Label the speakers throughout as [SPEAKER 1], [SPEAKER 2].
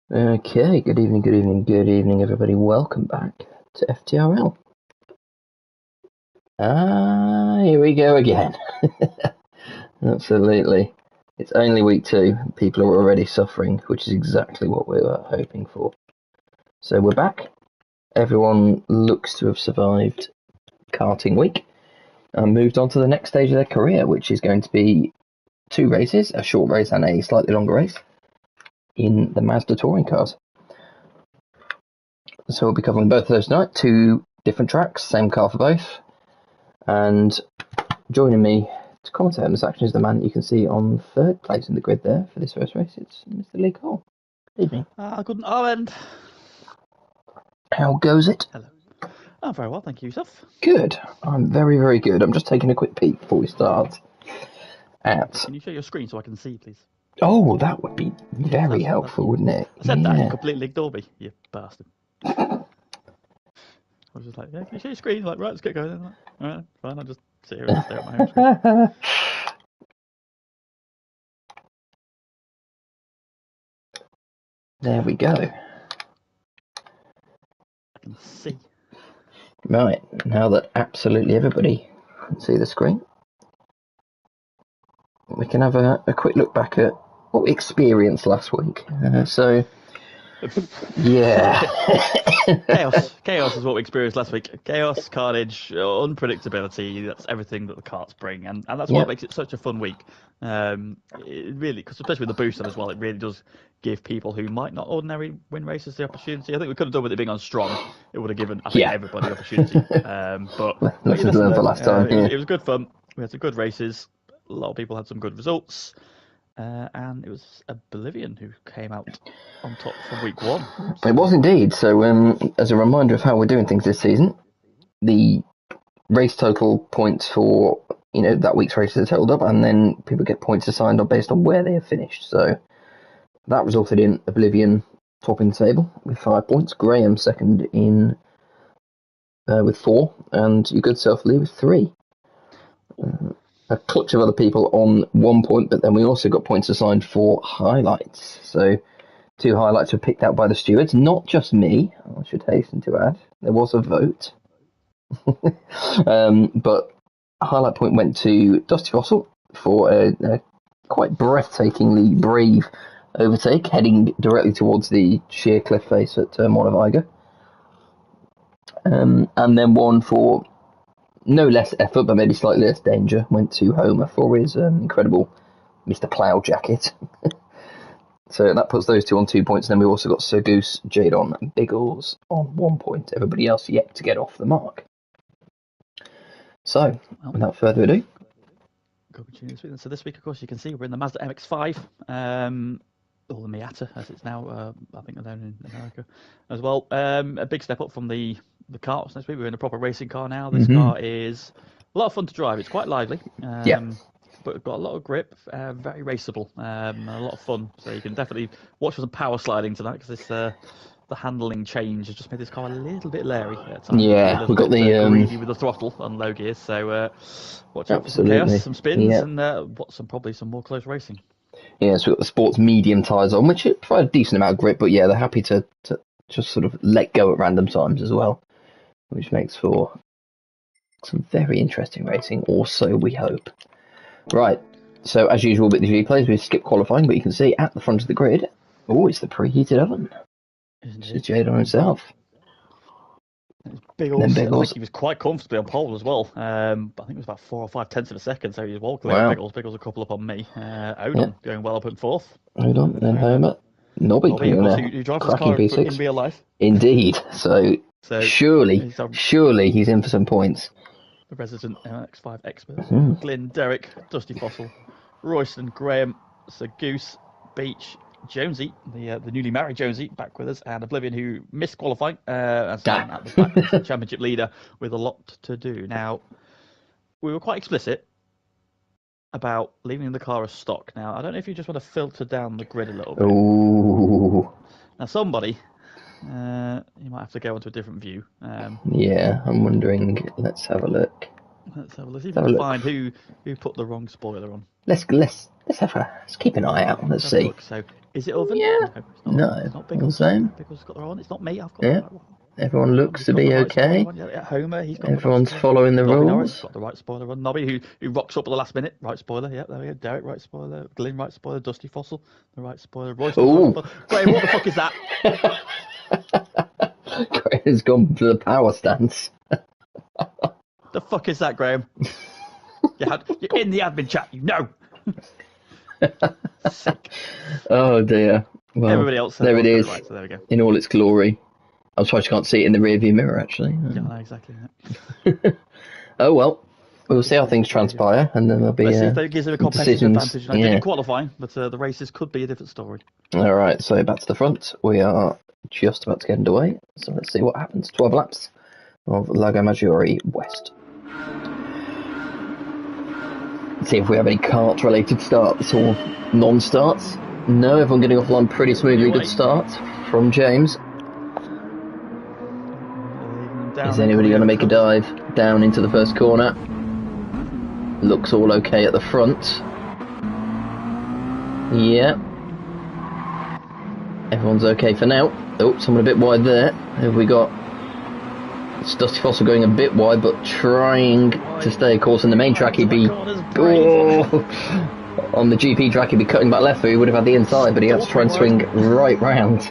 [SPEAKER 1] Okay, good evening, everybody. Welcome back to FTRL. Here we go again. Absolutely. It's only week 2. People are already suffering, which is exactly what we were hoping for. So we're back. Everyone looks to have survived karting week and moved on to the next stage of their career, which is going to be 2 races, a short race and a slightly longer race, in the Mazda touring cars. So we'll be covering both of those tonight, 2 different tracks, same car for both. And joining me to commentate on this action is the man that you can see on 3rd place in the grid there for this first race. It's Mr. Lee Cole. Good evening.
[SPEAKER 2] Good end.
[SPEAKER 1] How goes it?
[SPEAKER 2] Hello. I'm very well, thank you. Yourself?
[SPEAKER 1] Good. I'm very, very good. I'm just taking a quick peek before we start.
[SPEAKER 2] Can you show your screen so I can see, please?
[SPEAKER 1] Oh, that would be very helpful, wouldn't it?
[SPEAKER 2] I said that and you completely ignored me, you bastard. I was just like, yeah, can you show your screen? Like, right, let's get going. Like, all right, fine, I'll just sit here and stare at my home screen.
[SPEAKER 1] There we go.
[SPEAKER 2] I can see.
[SPEAKER 1] Right, now that absolutely everybody can see the screen, we can have a quick look back at what we experienced last week. Yeah.
[SPEAKER 2] Chaos is what we experienced last week. Chaos, carnage, unpredictability. That's everything that the karts bring, and that's what makes it such a fun week. It really, because especially with the booster as well, it really does give people who might not ordinarily win races the opportunity. I think we could have done with it being on strong. It would have given, I think, everybody the opportunity. But
[SPEAKER 1] lessons learned for last time.
[SPEAKER 2] It was good fun. We had some good races. A lot of people had some good results. And it was Oblivion who came out on top from week 1.
[SPEAKER 1] So. It was indeed. So, as a reminder of how we're doing things this season, the race total points for that week's races are totaled up, and then people get points assigned based on where they have finished. So that resulted in Oblivion topping the table with 5 points, Graham second in with 4, and your good self Lee with 3. A clutch of other people on 1 point, but then we also got points assigned for highlights. So 2 highlights were picked out by the stewards, not just me, I should hasten to add. There was a vote. But a highlight point went to Dusty Fossil for a quite breathtakingly brave overtake, heading directly towards the sheer cliff face at Turn 1 of Eiger. And then one for no less effort, but maybe slightly less danger, went to Homer for his incredible Mr. Plough jacket. So that puts those 2 on 2 points, and then we also got Sir Goose, Jadon, and Biggles on 1 point. Everybody else yet to get off the mark. So, without further ado.
[SPEAKER 2] So this week, of course, you can see we're in the Mazda MX-5, or the Miata, as it's now, I think they're known in America as well. A big step up from the karts next week. We're in a proper racing car now. This car is a lot of fun to drive. It's quite lively, but it's got a lot of grip, very raceable, a lot of fun. So you can definitely watch for some power sliding tonight, because the handling change has just made this car a little bit leery at times.
[SPEAKER 1] Yeah, we've got the
[SPEAKER 2] greedy with the throttle on low gears. So watch out for some chaos, some spins, and probably some more close racing.
[SPEAKER 1] Yeah, so we've got the sports medium tyres on, which provide a decent amount of grip, but yeah, they're happy to just sort of let go at random times as well, which makes for some very interesting racing, or so we hope. Right, so as usual with the replays, we skip qualifying, but you can see at the front of the grid, it's the preheated oven. This is Jadon himself.
[SPEAKER 2] Biggles, I think he was quite comfortably on pole as well. I think it was about 4 or 5 tenths of a second, so he was well clear of Biggles. Biggles a couple up on me. Odom going well up in 4th.
[SPEAKER 1] Odom, then Homer. Nobby putting on
[SPEAKER 2] who drives this car
[SPEAKER 1] P6
[SPEAKER 2] in real life.
[SPEAKER 1] Indeed. So surely he's in for some points.
[SPEAKER 2] The resident X5 expert. Glyn, Derek, Dusty Fossil, Royston, Graham, Sir Goose, Beach, Jonesy, the newly married Jonesy, back with us, and Oblivion, who missed qualifying and starting at the back as the championship leader with a lot to do. Now, we were quite explicit about leaving the car as stock. Now, I don't know if you just want to filter down the grid a little bit.
[SPEAKER 1] Ooh.
[SPEAKER 2] Now, somebody, you might have to go onto a different view.
[SPEAKER 1] Yeah, I'm wondering. Let's have a look.
[SPEAKER 2] Let's have a look. See if we can find who put the wrong spoiler on.
[SPEAKER 1] Let's Let's keep an eye out. Let's
[SPEAKER 2] Have a
[SPEAKER 1] see.
[SPEAKER 2] look. So, is it oven?
[SPEAKER 1] Yeah.
[SPEAKER 2] No, it's not.
[SPEAKER 1] No.
[SPEAKER 2] It's not
[SPEAKER 1] All the
[SPEAKER 2] Biggles.
[SPEAKER 1] same.
[SPEAKER 2] Biggles has got the right one. It's not me. I've got
[SPEAKER 1] Yeah.
[SPEAKER 2] the right one.
[SPEAKER 1] Everyone looks to
[SPEAKER 2] You've got
[SPEAKER 1] be
[SPEAKER 2] the right spoiler
[SPEAKER 1] okay.
[SPEAKER 2] one. Yeah, Homer, he's got
[SPEAKER 1] Everyone's
[SPEAKER 2] the right
[SPEAKER 1] following the
[SPEAKER 2] Nobby Norris
[SPEAKER 1] rules.
[SPEAKER 2] got the right spoiler one. Nobby, who rocks up at the last minute, right spoiler. Yeah, there we go. Derek, right spoiler. Glyn, right spoiler. Dusty Fossil, the right spoiler. Royston, right
[SPEAKER 1] Ooh.
[SPEAKER 2] spoiler. Graham, what the fuck is that?
[SPEAKER 1] Graham's gone for the power stance.
[SPEAKER 2] The fuck is that, Graham? You're in the admin chat, you know. Sick.
[SPEAKER 1] Oh dear. Well,
[SPEAKER 2] Everybody else
[SPEAKER 1] there it is,
[SPEAKER 2] right, so there we go.
[SPEAKER 1] in all its glory. I'm surprised you can't see it in the rearview mirror, actually.
[SPEAKER 2] Yeah, no, exactly. Yeah.
[SPEAKER 1] Oh well, we'll see how things transpire, and then there'll be
[SPEAKER 2] Let's see if that gives them a competitive
[SPEAKER 1] decisions.
[SPEAKER 2] advantage. I didn't qualify, but the races could be a different story.
[SPEAKER 1] All right, so back to the front. We are just about to get underway, so let's see what happens. 12 laps of Lago Maggiore West. Let's see if we have any kart-related starts or non-starts. No, everyone getting off the line pretty smoothly. Good start from James. Is anybody going to make a dive down into the first corner? Looks all okay at the front. Yeah. Everyone's okay for now. Oh, someone a bit wide there. Who have we got? It's Dusty Fossil going a bit wide, but trying to stay, of course, in the main track. He'd be... Oh, on the GP track, he'd be cutting back left, so he would have had the inside, but he had to try and swing right round.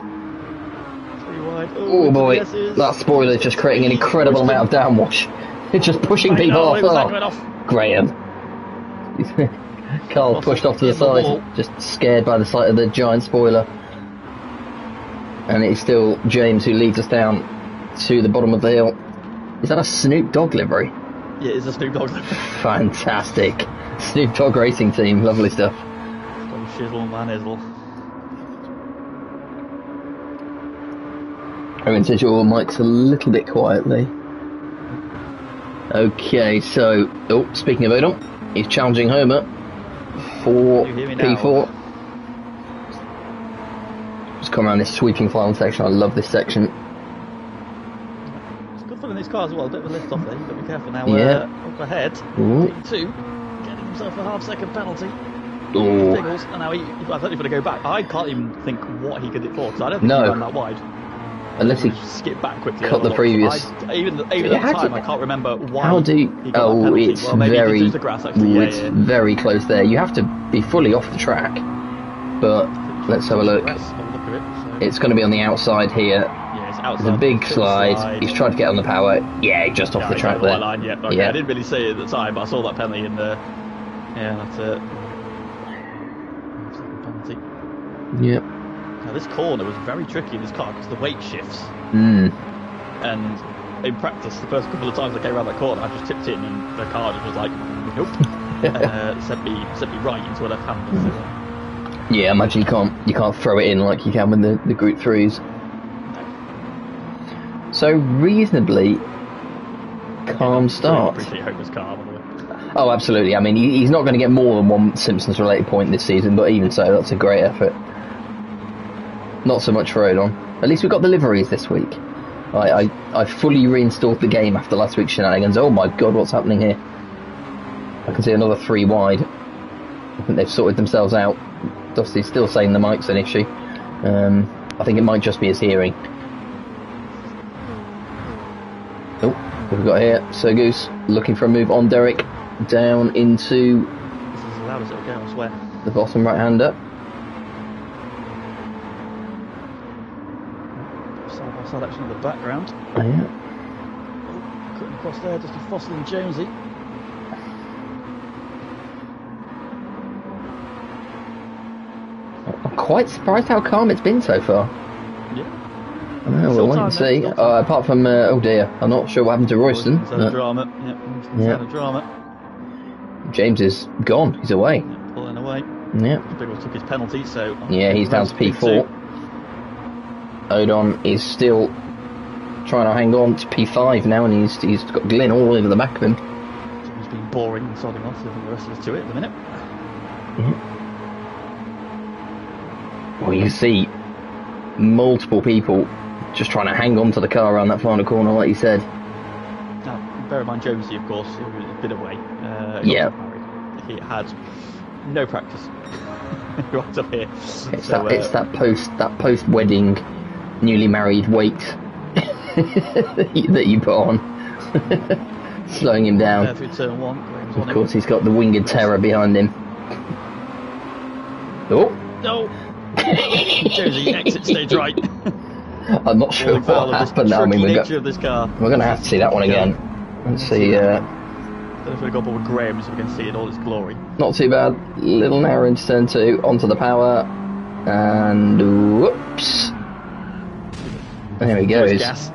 [SPEAKER 1] Oh boy, that spoiler is just creating an incredible amount of downwash. It's just pushing people off. Oh, Graham. Carl pushed off to the side, just scared by the sight of the giant spoiler. And it's still James who leads us down to the bottom of the hill. Is that a Snoop Dogg livery?
[SPEAKER 2] Yeah, it's a Snoop Dogg livery.
[SPEAKER 1] Fantastic. Snoop Dogg Racing Team, lovely stuff.
[SPEAKER 2] Shizzle and Van Izzle.
[SPEAKER 1] Owen says your mic's a little bit quietly. Okay, so, oh, speaking of Odom, he's challenging Homer for P4. Just come around this sweeping final section. I love this section.
[SPEAKER 2] It's good fun in these cars as well. A bit of a lift off there. You've got to be careful now.
[SPEAKER 1] Yeah.
[SPEAKER 2] Up ahead.
[SPEAKER 1] Ooh.
[SPEAKER 2] P2, getting himself a half-second penalty.
[SPEAKER 1] Oh.
[SPEAKER 2] Biggles, and now I don't know if he's going to go back. I can't even think what he did it for, because I don't think he ran that wide.
[SPEAKER 1] Unless he
[SPEAKER 2] skip back quickly.
[SPEAKER 1] Cut the previous.
[SPEAKER 2] Even at the time, I can't remember why.
[SPEAKER 1] How do you?
[SPEAKER 2] He got that
[SPEAKER 1] it's
[SPEAKER 2] well, maybe
[SPEAKER 1] very.
[SPEAKER 2] He the grass, actually.
[SPEAKER 1] It's very close there. You have to be fully off the track. But let's have a look. It's going to be on the outside here.
[SPEAKER 2] Yeah, it's outside.
[SPEAKER 1] There's a big slide. He's trying to get on the power. Yeah, just off the track there.
[SPEAKER 2] Line, yeah. Okay. I didn't really see it at the time, but I saw that penalty in there. Yeah, that's it. Penalty.
[SPEAKER 1] Yep.
[SPEAKER 2] Now this corner was very tricky in this car because the weight shifts.
[SPEAKER 1] Mm.
[SPEAKER 2] And in practice, the first couple of times I came around that corner, I just tipped in, and the car just was like, nope. Sent me right into a left hand.
[SPEAKER 1] Yeah, imagine you can't throw it in like you can with the Group 3s. So reasonably calm start.
[SPEAKER 2] I appreciate Homer's car, by the way.
[SPEAKER 1] Oh, absolutely. I mean, he's not going to get more than one Simpsons-related point this season, but even so, that's a great effort. Not so much for Odon. At least we got the liveries this week. I fully reinstalled the game after last week's shenanigans. Oh my god, what's happening here? I can see another 3 wide. I think they've sorted themselves out. Dusty's still saying the mic's an issue. I think it might just be his hearing. Oh, what have we got here? Sir Goose looking for a move on Derek. Down into...
[SPEAKER 2] This is as loud as it'll go, I swear.
[SPEAKER 1] The bottom right-hander.
[SPEAKER 2] Side action in the background.
[SPEAKER 1] Oh, yeah.
[SPEAKER 2] Cutting across there, just a Fossil and Jonesy.
[SPEAKER 1] I'm quite surprised how calm it's been so far.
[SPEAKER 2] Yeah.
[SPEAKER 1] I know, we'll wait and see. Apart from, oh dear, I'm not sure what happened to Royston.
[SPEAKER 2] Drama. Yeah. Drama.
[SPEAKER 1] James is gone. He's away.
[SPEAKER 2] Yeah, pulling away.
[SPEAKER 1] Yeah.
[SPEAKER 2] Biggles took his penalty, so...
[SPEAKER 1] Yeah, he's down to P4. Odon is still trying to hang on to P5 now, and he's got Glyn all over the back of him.
[SPEAKER 2] He's been boring and sodding off, leaving the rest of us to it at the minute.
[SPEAKER 1] Yeah. Well, you can see multiple people just trying to hang on to the car around that final corner, like you said.
[SPEAKER 2] Now, bear in mind Jonesy, of course, who has been away.
[SPEAKER 1] Yeah.
[SPEAKER 2] He had no practice. Right up here.
[SPEAKER 1] It's that post wedding, newly married weight that you put on, slowing him down.
[SPEAKER 2] Through turn 1.
[SPEAKER 1] Of course, he's got the winged terror behind him. Oh
[SPEAKER 2] no! Josie, exit stage right.
[SPEAKER 1] I'm not sure what happened. I mean, we're going to have to see that one again. Let's see.
[SPEAKER 2] Don't know if we got with Graham so we can see it in all its glory.
[SPEAKER 1] Not too bad. Little narrow into turn 2, onto the power, and whoops. There he goes.
[SPEAKER 2] Gas.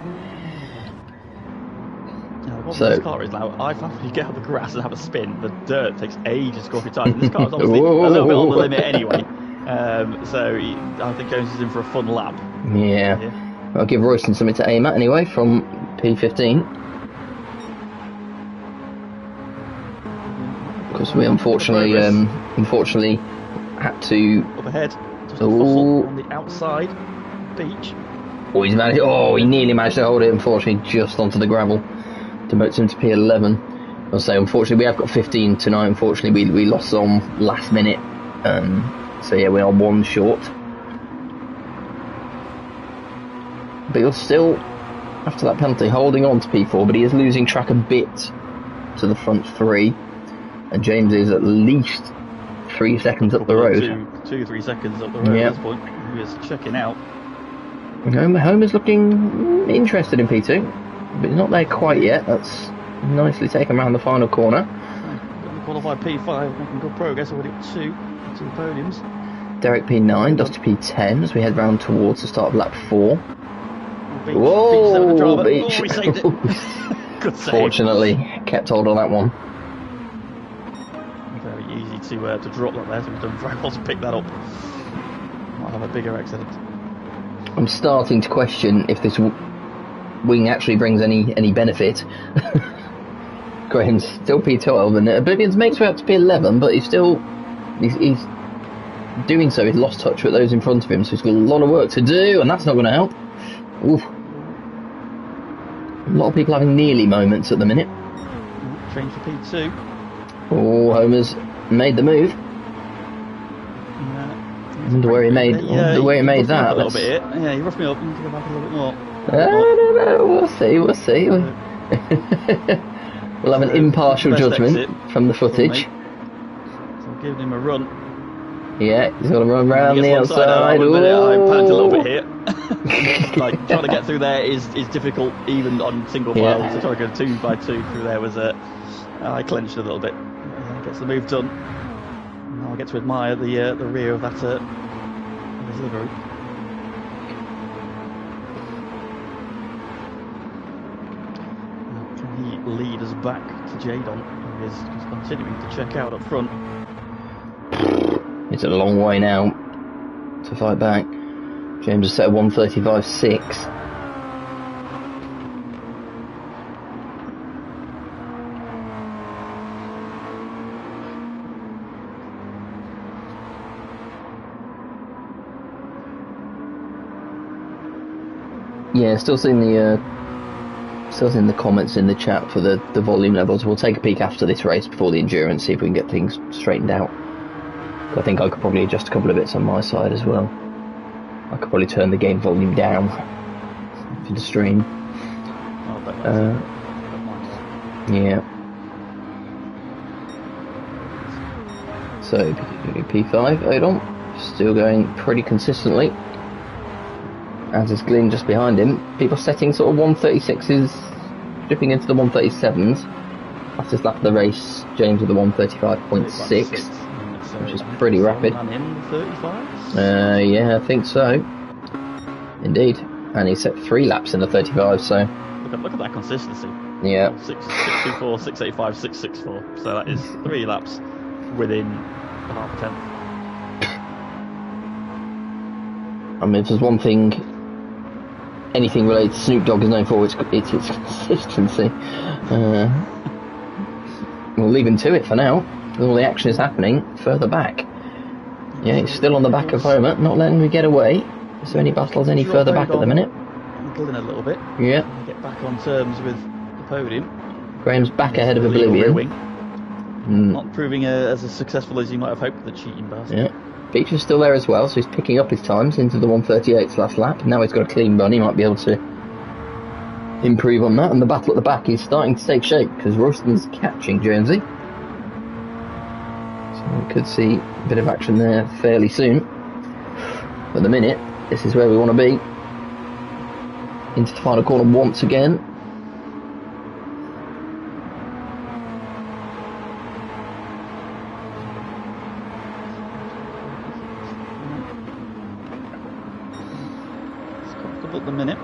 [SPEAKER 2] So this car is now, I find when you get out the grass and have a spin, the dirt takes ages to go off your tyre. This car is obviously a little bit on the limit anyway. So I think Jones is in for a fun lap.
[SPEAKER 1] Yeah. I'll give Royston something to aim at anyway from P15. Because we unfortunately had to.
[SPEAKER 2] Up ahead, just on the outside beach.
[SPEAKER 1] Oh, he nearly managed to hold it. Unfortunately, just onto the gravel. Demotes him to P11. I'll say, unfortunately, we have got 15 tonight. Unfortunately, we lost on last minute. So yeah, we are 1 short. But you're still, after that penalty, holding on to P4, but he is losing track a bit to the front 3. And James is at least 3 seconds up the road.
[SPEAKER 2] 2-3 seconds up the road at this point. He is checking out.
[SPEAKER 1] Homer's looking interested in P2, but he's not there quite yet. That's nicely taken around the final corner.
[SPEAKER 2] Qualified P5, making good progress. Already got 2 podiums.
[SPEAKER 1] Derek P9, Dusty P10 as we head round towards the start of lap 4.
[SPEAKER 2] Beach,
[SPEAKER 1] Whoa, Beach!
[SPEAKER 2] Oh, we saved it. Good save.
[SPEAKER 1] Fortunately, kept hold on that one.
[SPEAKER 2] Very easy to drop that there, so we've done very well to pick that up. Might have a bigger accident. I'm
[SPEAKER 1] starting to question if this wing actually brings any benefit. Graham's still P12 and Oblivion's makes way up to P11, but he's doing so. He's lost touch with those in front of him, so he's got a lot of work to do, and that's not going to help. Oof. A lot of people having nearly moments at the minute.
[SPEAKER 2] Change for P2.
[SPEAKER 1] Oh, Homer's made the move. I wonder where he made that.
[SPEAKER 2] A little bit here. Yeah, he roughed me up. I need to go back a little bit more.
[SPEAKER 1] I don't know. We'll see. We'll have an impartial judgment from the footage.
[SPEAKER 2] So giving him a run.
[SPEAKER 1] Yeah, he's got to run round the outside.
[SPEAKER 2] I panicked a little bit here. Like trying to get through there is difficult, even on single file. So trying to go 2 by 2 through there was I clenched a little bit. Gets the move done. Now I get to admire the rear of that delivery. Now can he lead us back to Jadon, who is just continuing to check out up front.
[SPEAKER 1] It's a long way now to fight back. James has set a 1:35.6. Yeah, still seeing the comments in the chat for the volume levels. We'll take a peek after this race before the endurance, see if we can get things straightened out. I think I could probably adjust a couple of bits on my side as well. I could probably turn the game volume down for the stream. Yeah. So P5, Odom, still going pretty consistently. As is Glynn just behind him. People setting sort of 136s, dipping into the 137s. After his lap of the race, James with the 1:35.6, which is pretty rapid. Yeah, I think so. Indeed. And he set 3 laps in the 35, so...
[SPEAKER 2] Look at that consistency.
[SPEAKER 1] Yeah.
[SPEAKER 2] 624, 685, 664. So that is 3 laps within half a tenth.
[SPEAKER 1] I mean, if there's one thing anything related to Snoop Dogg is known for, it's its consistency. We'll leave him to it for now. All the action is happening further back. Yeah, he's still on the back of Homer, not letting me get away. Is there any battles any further back at the minute?
[SPEAKER 2] Glynn a little bit.
[SPEAKER 1] Yeah.
[SPEAKER 2] Get back on terms with the podium.
[SPEAKER 1] Graham's back ahead of Oblivion.
[SPEAKER 2] Not proving as successful as you might have hoped, the cheating bastard.
[SPEAKER 1] Yeah. Beach is still there as well, so he's picking up his times into the 1:38's last lap. Now he's got a clean run, he might be able to improve on that. And the battle at the back is starting to take shape because Royston's catching Jonesy. So we could see a bit of action there fairly soon. At the minute, this is where we want to be. Into the final corner once again.
[SPEAKER 2] At the minute,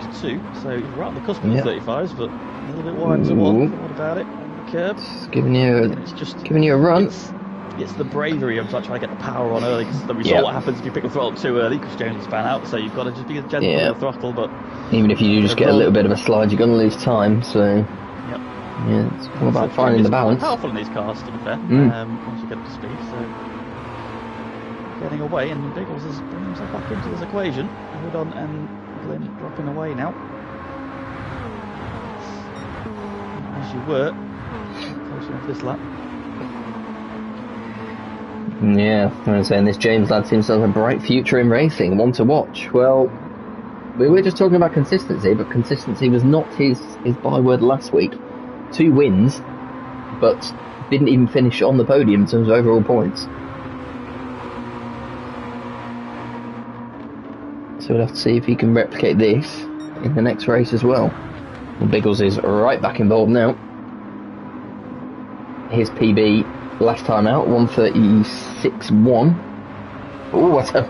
[SPEAKER 2] 6.2, so he's right on the cusp of the 35s, but a little bit wide to one. What about it? On the curb.
[SPEAKER 1] It's giving you a run.
[SPEAKER 2] It's the bravery of trying to get the power on early, because we saw what happens if you pick the throttle too early, because Jones will span out, so you've got to just be as gentle with the throttle. But
[SPEAKER 1] even if you do just get a little bit of a slide, you're going to lose time. So yeah, it's all about finding the balance.
[SPEAKER 2] It's powerful in these cars, to be fair. Once you get up to speed, so. Getting away, and Biggles is bringing himself back into this equation. Hold on, and Glyn dropping away now. As you were, close enough this lap.
[SPEAKER 1] Yeah, I was saying this James lad seems to have a bright future in racing, one to watch. Well, we were just talking about consistency, but consistency was not his byword last week. 2 wins, but didn't even finish on the podium in terms of overall points. So we'll have to see if he can replicate this in the next race as well. And Biggles is right back involved now. His PB last time out, 1:36.1. Oh, what a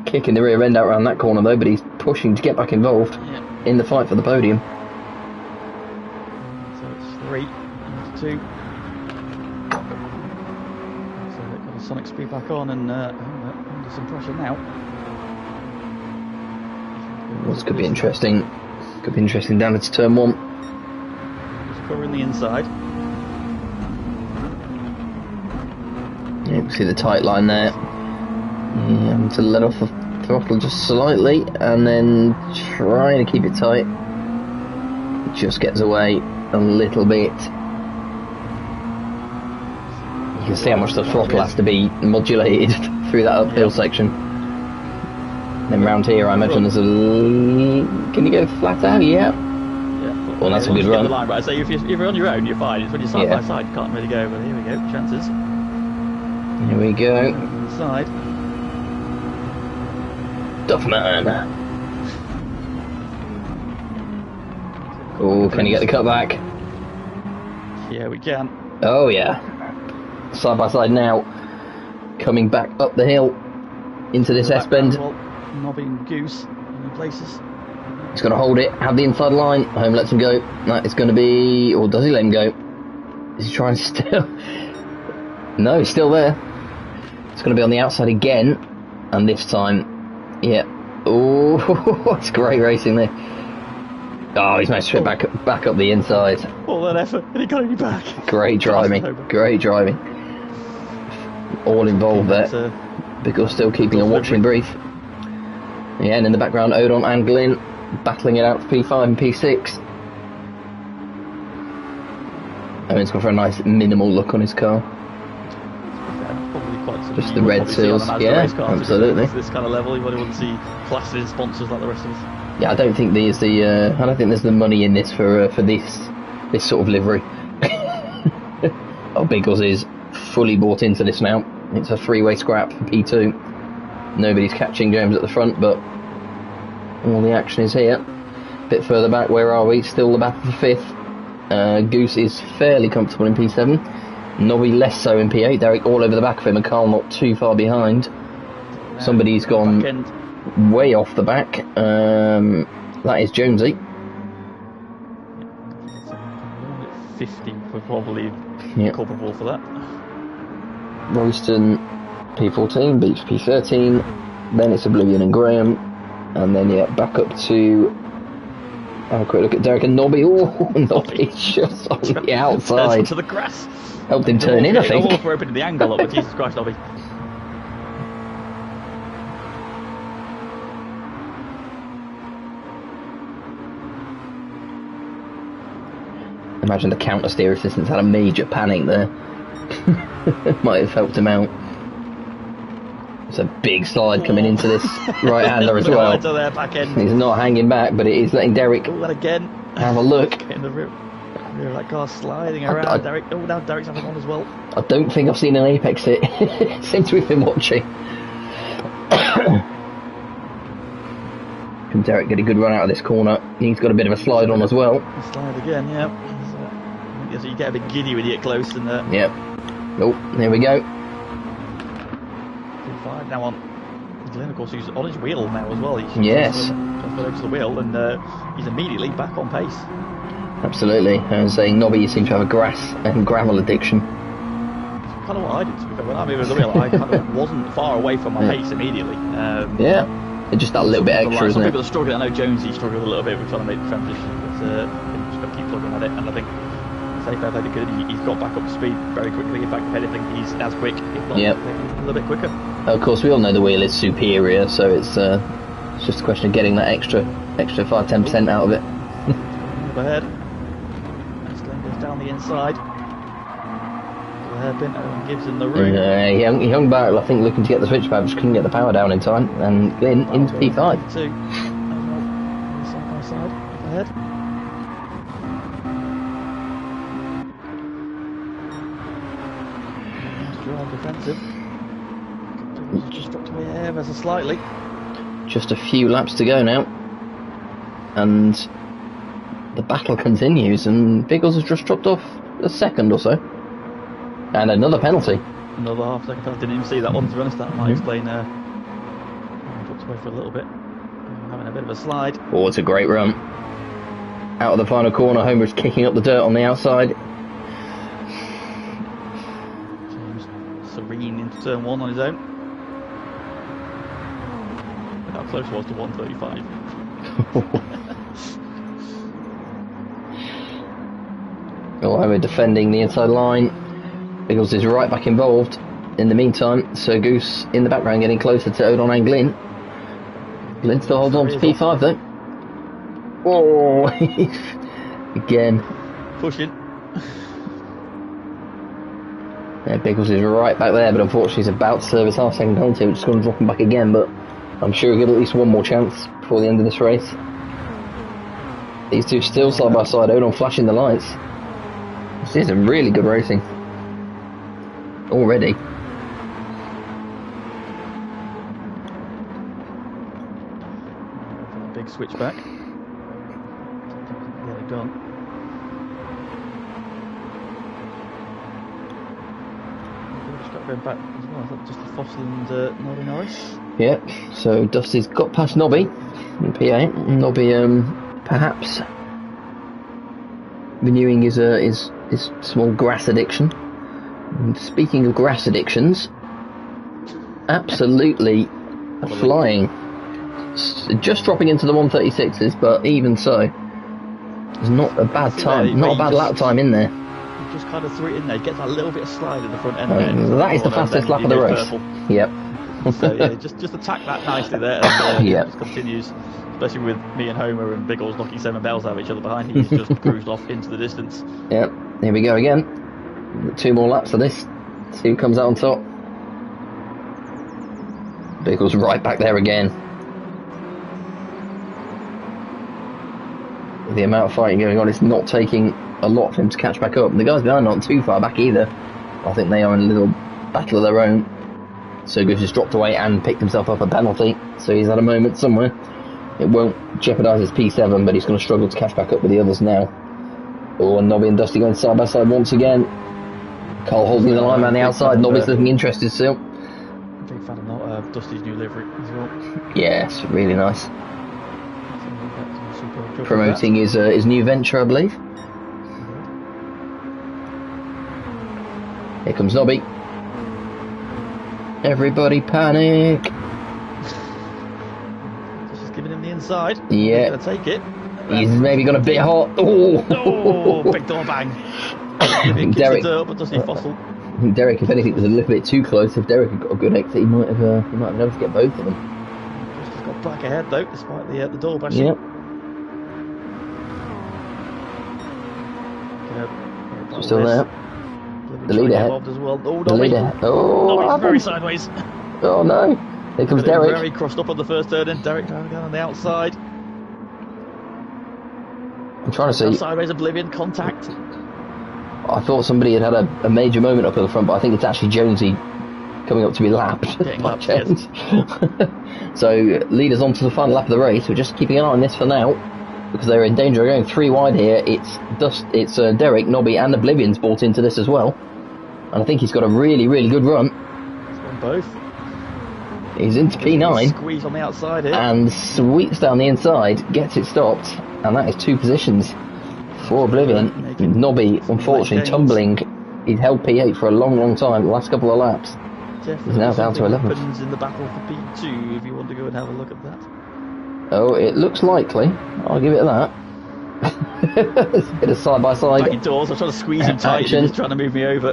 [SPEAKER 1] kick in the rear end out around that corner though, but he's pushing to get back involved in the fight for the podium.
[SPEAKER 2] So it's 3 into 2. So they've got a sonic speed back on and under some pressure now.
[SPEAKER 1] This could be interesting. Could be interesting down into turn 1.
[SPEAKER 2] Just covering the inside.
[SPEAKER 1] Yeah, you can see the tight line there. To let off the throttle just slightly, and then trying to keep it tight. It just gets away a little bit. You can see how much the throttle has to be modulated through that uphill section. Then round here, I imagine there's a. Can you go flat out? Yeah. Well, that's a good run.
[SPEAKER 2] Line, right? So if you're on your own, you're fine. It's when you're side by side, you can't really go. But here we go, chances.
[SPEAKER 1] Here we go.
[SPEAKER 2] Side.
[SPEAKER 1] Duffman. Oh, can you get the cut back?
[SPEAKER 2] Yeah, we can.
[SPEAKER 1] Oh yeah. Side by side now. Coming back up the hill into this S-bend.
[SPEAKER 2] Nobby and Goose in places.
[SPEAKER 1] He's going to hold it, have the inside line. Home lets him go. That is going to be... Or does he let him go? Is he trying to still... No, he's still there. It's going to be on the outside again. And this time... Yeah. Oh, it's great racing there. Oh, he's managed to fit back up the inside.
[SPEAKER 2] All that effort, and he got it back.
[SPEAKER 1] Great driving. Great driving. All involved there. Because still keeping a watching brief. Yeah, and in the background, Odon and Glyn battling it out for P5 and P6. Owen's gone for a nice minimal look on his car. Just the red seals, yeah, absolutely.
[SPEAKER 2] This kind of level, you wouldn't see plastered sponsors like the rest of us.
[SPEAKER 1] Yeah, I don't think there's the money in this for this sort of livery. Oh, Biggles is fully bought into this now. It's a 3-way scrap for P2. Nobody's catching James at the front, but all the action is here. A bit further back, where are we? Still the battle for 5th. Goose is fairly comfortable in P7. Nobby less so in P8. Derek all over the back of him, and Carl not too far behind. Somebody's gone way off the back. That is Jonesy.
[SPEAKER 2] 50 for probably culpable for that.
[SPEAKER 1] Royston P14, Beach P13, then it's Oblivion and Graham, and then back up to have a quick look at Derek and Nobby. Oh, Nobby's just on the outside.
[SPEAKER 2] To the grass.
[SPEAKER 1] Helped him turn in, I think.
[SPEAKER 2] All for opening the angle up, but Jesus Christ, Nobby.
[SPEAKER 1] Imagine the counter steer assistants had a major panic there. Might have helped him out. It's a big slide coming into this right-hander as well.
[SPEAKER 2] There, back end.
[SPEAKER 1] He's not hanging back, but it is letting Derek
[SPEAKER 2] and again.
[SPEAKER 1] have a look.
[SPEAKER 2] In the rear of that car sliding around. Derek. Oh, now Derek's having one as well.
[SPEAKER 1] I don't think I've seen an apex hit since we've been watching. Can Derek get a good run out of this corner? He's got a bit of a slide on as well.
[SPEAKER 2] Slide again, yeah. So you get a bit giddy when you get close and
[SPEAKER 1] Yep. Oh, there we go.
[SPEAKER 2] 5 now on Glenn, of course, he's on his wheel now as well. He's
[SPEAKER 1] yes.
[SPEAKER 2] over to the wheel and he's immediately back on pace.
[SPEAKER 1] Absolutely. I was saying, Nobby, you seem to have a grass and gravel addiction.
[SPEAKER 2] It's kind of what I did, to be fair. When I moved over the wheel, I kind of wasn't far away from my pace immediately.
[SPEAKER 1] Yeah. It's just that little bit extra, isn't
[SPEAKER 2] some
[SPEAKER 1] it?
[SPEAKER 2] people are struggling. I know Jonesy struggled a little bit with trying to make the transition, but just got to keep plugging at it. And I think fair play to good. He's got back up to speed very quickly. In fact, if anything, he's as quick, if not a little bit quicker.
[SPEAKER 1] Of course, we all know the wheel is superior, so it's just a question of getting that extra 5-10% out of it.
[SPEAKER 2] Overhead. As Glenn goes down the inside. Hairpin, Owen gives him the room.
[SPEAKER 1] He hung back, I think, looking to get the switchback, just couldn't get the power down in time, and Glenn into P5.
[SPEAKER 2] Side by side, overhead. Drive defensive. Just dropped away ever so slightly.
[SPEAKER 1] Just a few laps to go now, and the battle continues, and Biggles has just dropped off a second or so. And another penalty.
[SPEAKER 2] Another half-second penalty. Didn't even see that one, to be honest. That might explain dropped away for a little bit. Having a bit of a slide.
[SPEAKER 1] Oh, it's a great run. Out of the final corner, Homer's kicking up the dirt on the outside.
[SPEAKER 2] James serene into turn 1 on his own. Look how close it was to 135.
[SPEAKER 1] Homer defending the inside line. Biggles is right back involved. In the meantime, Sir Goose in the background getting closer to Odon and Glyn. Glyn still holds on to P5 though. Oh, again.
[SPEAKER 2] Pushing.
[SPEAKER 1] Yeah, Biggles is right back there, but unfortunately he's about to serve his half-second penalty, which is going to drop him back again, but I'm sure he'll get at least one more chance before the end of this race. These two still side by side, Odon flashing the lights. This is a really good racing. Already.
[SPEAKER 2] Big switchback. Get it done. Just got going back as well. I thought just the Fossil and Nobby Norris.
[SPEAKER 1] Yep, so Dusty's got past Nobby in P8. Nobby perhaps renewing his small grass addiction. And speaking of grass addictions, absolutely flying. Just dropping into the 136s, but even so, it's not a bad time, not a bad lap time in there.
[SPEAKER 2] Just kind of threw it in there, gets a little bit of slide in the front end.
[SPEAKER 1] That is the fastest lap of the race. Yep.
[SPEAKER 2] So yeah, just attack that nicely there, and
[SPEAKER 1] yep.
[SPEAKER 2] Just continues. Especially with me and Homer and Biggles knocking 7 bells out of each other behind, he's just cruised off into the distance.
[SPEAKER 1] Yep. Here we go again. 2 more laps of this. See who comes out on top. Biggles right back there again. The amount of fighting going on, it's not taking a lot for him to catch back up. And the guys behind aren't too far back either. I think they are in a little battle of their own. So Goose just dropped away and picked himself up a penalty. So he's had a moment somewhere. It won't jeopardise his P7, but he's going to struggle to catch back up with the others now. Oh, and Nobby and Dusty going side by side once again. Cole holding the line around the outside. Nobby's looking interested still.
[SPEAKER 2] Big fan of Dusty's new livery as well.
[SPEAKER 1] Yes, really nice. Promoting his new venture, I believe. Here comes Nobby. Everybody panic.
[SPEAKER 2] Just giving him the inside.
[SPEAKER 1] Yeah.
[SPEAKER 2] He's going to take it.
[SPEAKER 1] He's maybe got a bit hot. Oh,
[SPEAKER 2] big door bang.
[SPEAKER 1] Derek,
[SPEAKER 2] but Dusty Fossil.
[SPEAKER 1] Derek, if anything, was a little bit too close. If Derek had got a good exit, he might have been able to get both of them.
[SPEAKER 2] Just got back ahead though, despite the door bashing.
[SPEAKER 1] Yep. So still there. The leader
[SPEAKER 2] involved as well. Oh,
[SPEAKER 1] the leader. Oh,
[SPEAKER 2] he's very sideways.
[SPEAKER 1] Oh no! Here comes Derek.
[SPEAKER 2] Very crossed up on the first turn, and Derek down again on the outside.
[SPEAKER 1] I'm trying to see.
[SPEAKER 2] Sideways Oblivion contact.
[SPEAKER 1] I thought somebody had a major moment up at the front, but I think it's actually Jonesy coming up to be lapped.
[SPEAKER 2] Getting lapped, yes.
[SPEAKER 1] So leaders on to the final lap of the race. We're just keeping an eye on this for now, because they're in danger of going 3 wide here. It's Derek, Nobby, and Oblivion's bought into this as well, and I think he's got a really, really good run.
[SPEAKER 2] He's won both.
[SPEAKER 1] He's into P9.
[SPEAKER 2] Squeeze on the outside here.
[SPEAKER 1] And sweeps down the inside, gets it stopped, and that is 2 positions for Oblivion. Nobby, unfortunately, tumbling. He'd held P8 for a long, long time, the last couple of laps. He's now down to 11th.
[SPEAKER 2] Happens in the battle for P2, if you want to go and have a look at that.
[SPEAKER 1] Oh, it looks likely. I'll give it that. It's a bit of side-by-side.
[SPEAKER 2] Back indoors, I'm trying to squeeze him tight, he's trying to move me over.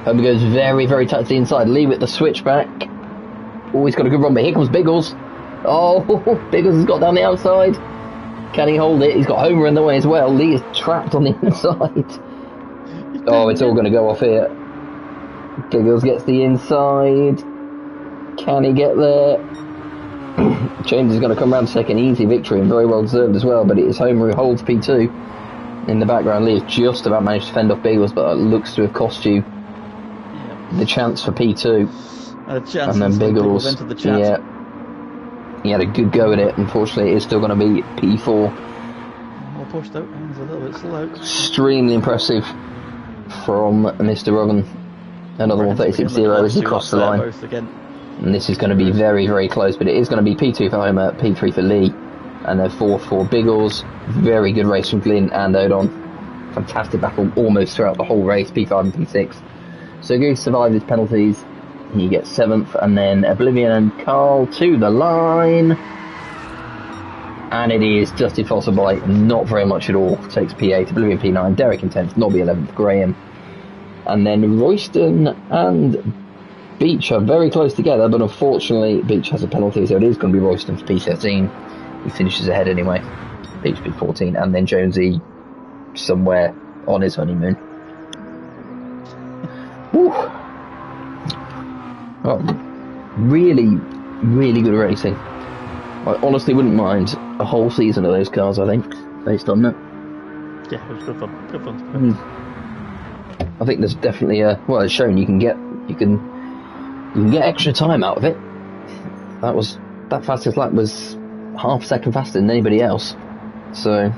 [SPEAKER 1] Homer goes very, very tight to the inside. Lee with the switchback. Oh, he's got a good run, but here comes Biggles. Oh, Biggles has got down the outside. Can he hold it? He's got Homer in the way as well. Lee is trapped on the inside. Oh, it's all going to go off here. Biggles gets the inside. Can he get there? James is going to come round second. Easy victory and very well deserved as well, but it is Homer who holds P2. In the background, Lee has just about managed to fend off Biggles, but it looks to have cost you the chance for P2.
[SPEAKER 2] And then Biggles entered the chat.
[SPEAKER 1] Yeah, he had a good go at it. Unfortunately, it is still going to be P4.
[SPEAKER 2] More push though, he's a little bit slow.
[SPEAKER 1] Extremely impressive from Mr. Ruggan. Another 136.0 as he crossed the line. And this is going to be very, very close, but it is going to be P2 for Homer, P3 for Lee, and then 4th for Biggles. Very good race from Glynn and Odon. Fantastic battle almost throughout the whole race, P5 and P6. So Goose survived his penalties. He gets 7th, and then Oblivion and Carl to the line. And it is Dusty Foster by not very much at all. Takes P8, Oblivion P9, Derek in 10th, Nobby 11th, Graham. And then Royston and Beach are very close together, but unfortunately Beach has a penalty, so it is going to be Royston for P13. He finishes ahead anyway. Beach P14, and then Jonesy somewhere on his honeymoon. Woo. Oh, really, really good racing. I honestly wouldn't mind a whole season of those cars, I think, based on that.
[SPEAKER 2] Yeah, it was good fun. Good fun.
[SPEAKER 1] I think there's definitely well, it's shown you can get extra time out of it. That fastest lap was half a second faster than anybody else. So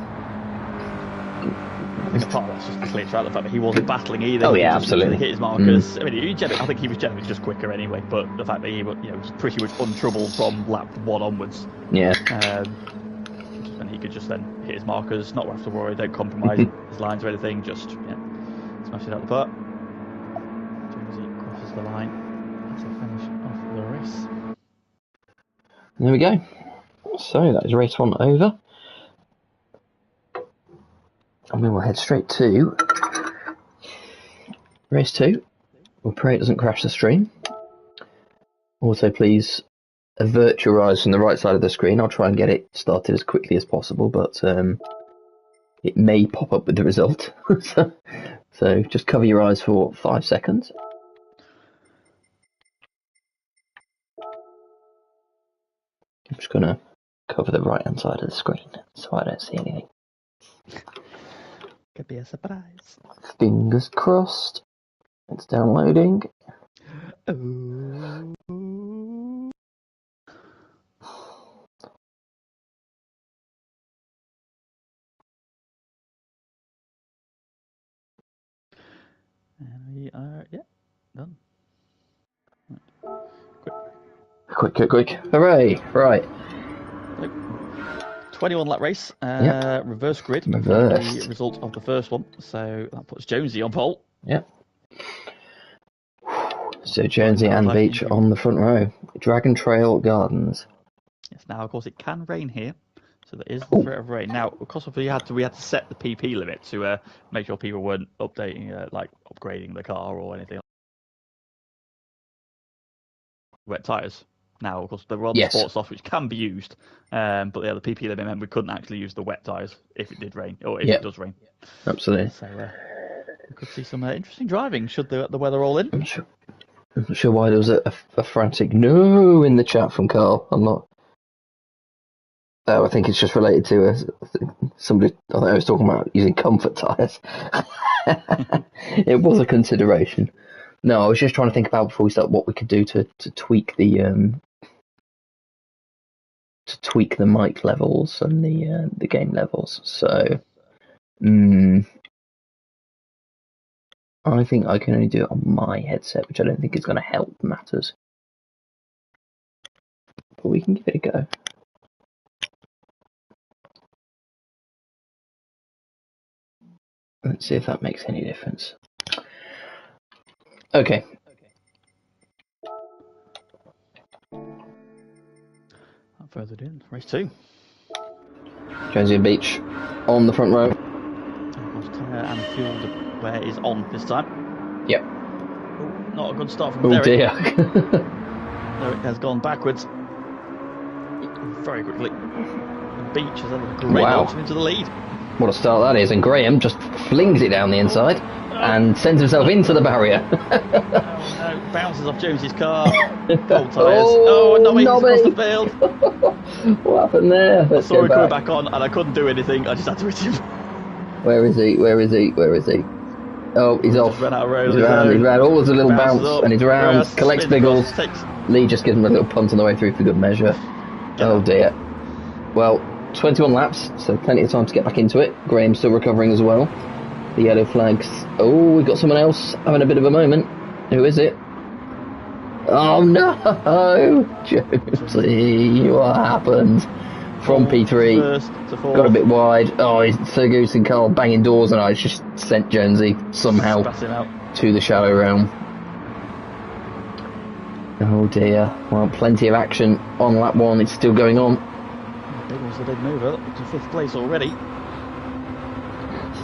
[SPEAKER 2] I think part of that's just clear throughout the fact that he wasn't battling either.
[SPEAKER 1] Oh yeah, absolutely.
[SPEAKER 2] Hit his markers. I mean, I think he was generally just quicker anyway. But the fact that he was pretty much untroubled from lap 1 onwards.
[SPEAKER 1] Yeah.
[SPEAKER 2] And he could just then hit his markers, not have to worry, don't compromise his lines or anything. Just smash it out the park. As soon as he crosses the line, that's a finish off the race.
[SPEAKER 1] There we go. So that is race 1 over. And we will head straight to race 2. We'll pray it doesn't crash the stream. Also, please avert your eyes from the right side of the screen. I'll try and get it started as quickly as possible, but it may pop up with the result. So just cover your eyes for 5 seconds. I'm just going to cover the right hand side of the screen so I don't see anything.
[SPEAKER 2] Could be a surprise.
[SPEAKER 1] Fingers crossed. It's downloading.
[SPEAKER 2] Oh. And we are, done.
[SPEAKER 1] Quick. Hooray! Right.
[SPEAKER 2] 21 lap race, reverse grid.
[SPEAKER 1] Reversed.
[SPEAKER 2] The result of the first one. So that puts Jonesy on pole.
[SPEAKER 1] Yep. So Jonesy and Beach on the front row. Dragon Trail Gardens.
[SPEAKER 2] Yes, now of course it can rain here. So there is the threat of rain. Now, of course, we had to set the PP limit to make sure people weren't updating, upgrading the car or anything. Wet tyres. Now, of course, there were other
[SPEAKER 1] Yes.
[SPEAKER 2] sports softs which can be used, but yeah, the PP limit meant we couldn't actually use the wet tyres if it did rain, or if it does rain.
[SPEAKER 1] Absolutely.
[SPEAKER 2] So we could see some interesting driving should the weather roll in.
[SPEAKER 1] I'm not sure why there was a frantic no in the chat from Carl. I'm not. I think it's just related to somebody. I think I was talking about using comfort tyres. It was a consideration. No, I was just trying to think about before we start what we could do to tweak the mic levels and the game levels. So, I think I can only do it on my headset, which I don't think is going to help matters. But we can give it a go. Let's see if that makes any difference. Okay.
[SPEAKER 2] Further in, race 2.
[SPEAKER 1] Jonesy and Beach on the front row.
[SPEAKER 2] Tyre and fuel wear is on this time.
[SPEAKER 1] Yep.
[SPEAKER 2] Oh, not a good start from
[SPEAKER 1] Derek.
[SPEAKER 2] Derek. Derek has gone backwards very quickly. And Beach has had a great launch into the lead.
[SPEAKER 1] What a start that is. And Graham just flings it down the inside and sends himself into the barrier.
[SPEAKER 2] No, bounces off Jonesy's car. Cold tyres. Nobby across the field.
[SPEAKER 1] What happened there?
[SPEAKER 2] I saw him coming back on and I couldn't do anything. I just had to hit him.
[SPEAKER 1] Where is he? Oh, he's off.
[SPEAKER 2] Ran out of road.
[SPEAKER 1] He's ran. All the little bounce
[SPEAKER 2] up,
[SPEAKER 1] and he's around. Collects Biggles. Lee just gives him a little punt on the way through for good measure. Oh dear. Well, 21 laps, so plenty of time to get back into it. Graham's still recovering as well. The yellow flags. Oh, we've got someone else having a bit of a moment. Who is it? Oh no! Jonesy, what happened? From P3, got a bit wide. Oh, Sir Goose and Carl banging doors, and I just sent Jonesy somehow to the shallow realm. Oh dear. Well, plenty of action on lap 1. It's still going on.
[SPEAKER 2] Biggles the big mover, up to 5th place already.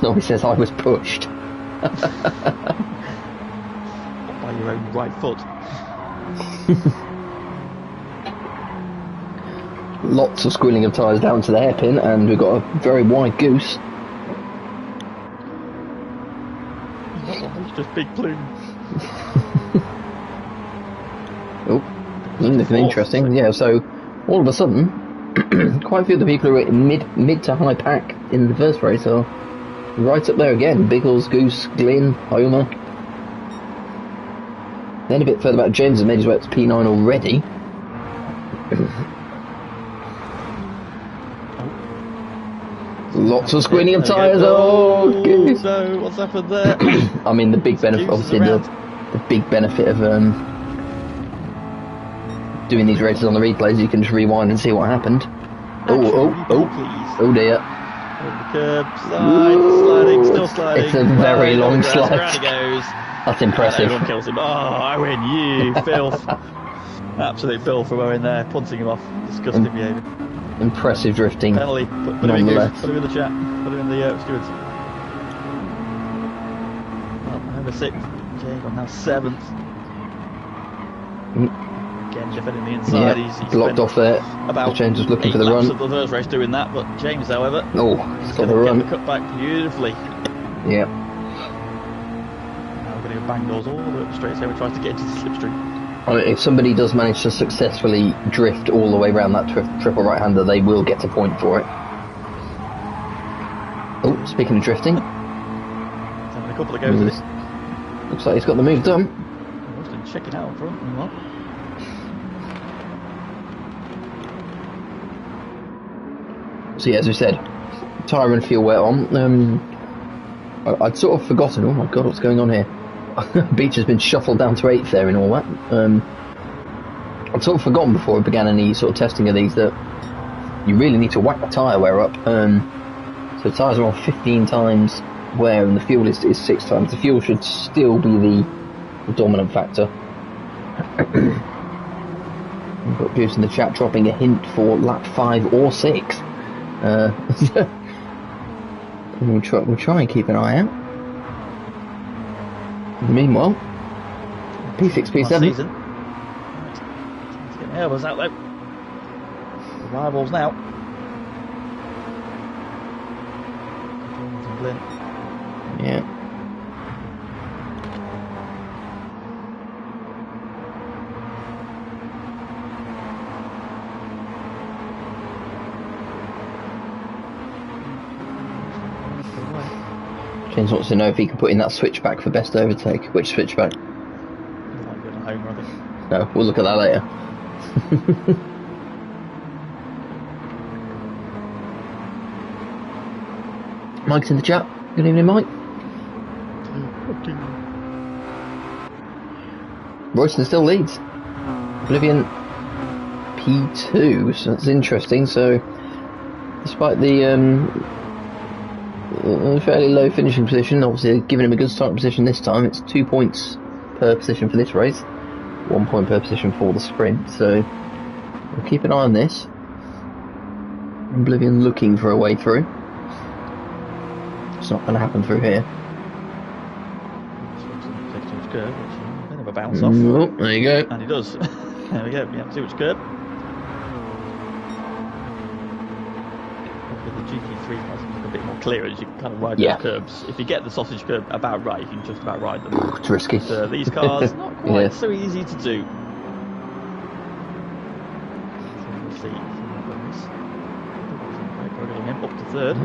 [SPEAKER 1] No, he says I was pushed.
[SPEAKER 2] By your own right foot.
[SPEAKER 1] Lots of squealing of tyres down to the hairpin, and we've got a very wide goose.
[SPEAKER 2] It's just big plume.
[SPEAKER 1] Oh, looking interesting. Yeah, so all of a sudden, quite a few of the people who were in mid to high pack in the first race are right up there again. Biggles, Goose, Glynn, Homer. Then a bit further back, James has made his way up to P9 already. Lots of squealing of tyres. Oh, Goose.
[SPEAKER 2] No, what's happened there?
[SPEAKER 1] I mean, the big benefit, obviously, the big benefit of doing these races on the replays, you can just rewind and see what happened. Oh dear.
[SPEAKER 2] Over the curb, sliding, still sliding.
[SPEAKER 1] It's a very long slide.
[SPEAKER 2] Around he goes.
[SPEAKER 1] That's impressive.
[SPEAKER 2] Everyone kills him. Oh, Owen, you filth. Absolute filth from Owen there, punting him off. Disgusting behaviour.
[SPEAKER 1] Impressive drifting.
[SPEAKER 2] Penalty. Put him in the chat. Put him in the stewards. Well, over 6th. Jay got now 7th. Again, defending the inside.
[SPEAKER 1] Yeah, he's blocked off there.
[SPEAKER 2] About
[SPEAKER 1] James was looking for the run.
[SPEAKER 2] Of the first race doing that, but James, however,
[SPEAKER 1] he's got the run.
[SPEAKER 2] Get the cut back beautifully.
[SPEAKER 1] Yeah.
[SPEAKER 2] Now we're going to go bang doors all the way up straight, so we tries to get into the slipstream.
[SPEAKER 1] I mean, if somebody does manage to successfully drift all the way around that triple right-hander, they will get a point for it. Oh, speaking of drifting.
[SPEAKER 2] He's having a couple of goes at this.
[SPEAKER 1] Looks like he's got the move done.
[SPEAKER 2] Austin checking out in front. Meanwhile.
[SPEAKER 1] So yeah, as we said, tyre and fuel wear on. I'd sort of forgotten. Oh my god, what's going on here? Beach has been shuffled down to 8th there and all that. I'd sort of forgotten before we began any sort of testing of these that you really need to whack the tyre wear up. So tyres are on 15 times wear and the fuel is 6 times. The fuel should still be the dominant factor. We've got Goose in the chat dropping a hint for lap 5 or 6. We'll try and keep an eye out. Meanwhile, P6, P7.
[SPEAKER 2] Yeah, was out there. The rivals now. Glyn.
[SPEAKER 1] Yeah. James wants to know if he can put in that switchback for best overtake. Which switchback?
[SPEAKER 2] Might be a homer, I think.
[SPEAKER 1] No, we'll look at that later. Mike's in the chat. Good evening, Mike. Royston still leads. Oblivion P2, so that's interesting. So, despite the fairly low finishing position, obviously giving him a good starting position this time, it's 2 points per position for this race, 1 point per position for the sprint. So, we'll keep an eye on this. Oblivion looking for a way through. It's not going to happen through here.
[SPEAKER 2] Curve, which is a bit of a bounce off.
[SPEAKER 1] Oh, there you go.
[SPEAKER 2] And he does. There we go. Yeah, see which curb. With the GT3 cars, it's a bit more clear as you can kind of ride those curbs. If you get the sausage curb about right, you can just about ride them.
[SPEAKER 1] It's risky.
[SPEAKER 2] But these cars, not quite so easy to do. So we'll see what goes. Great progress on him, up to third.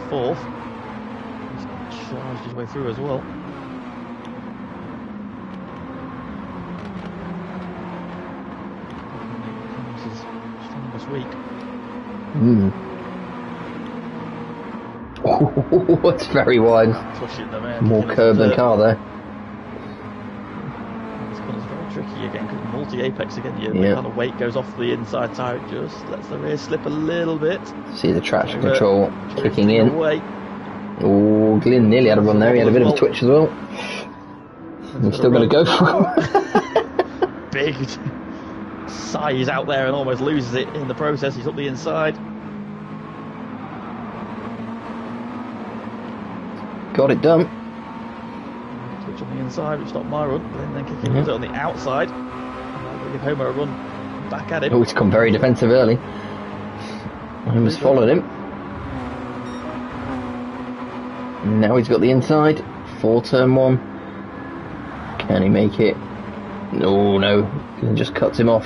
[SPEAKER 2] Fourth. He's charged his way through as well. This is strongest week.
[SPEAKER 1] Oh, it's very wide.
[SPEAKER 2] Pushing them in.
[SPEAKER 1] More curb than car there.
[SPEAKER 2] This corner's very tricky again because multi-apex again. The kind of weight goes off the inside tyre, just lets the rear slip a little bit.
[SPEAKER 1] See the traction control kicking in.
[SPEAKER 2] Away.
[SPEAKER 1] Oh, Glyn nearly had a run there. He had a bit of a twitch as well. He's still going to go for it.
[SPEAKER 2] Big size out there and almost loses it in the process. He's up the inside.
[SPEAKER 1] Got it done.
[SPEAKER 2] Twitch on the inside, which stopped my run. Glyn then kicking it on the outside. We'll give Homer a run back at him.
[SPEAKER 1] Oh, it's come very defensive early. Homer's followed him. Now he's got the inside for turn one. Can he make it? No, no. He just cuts him off.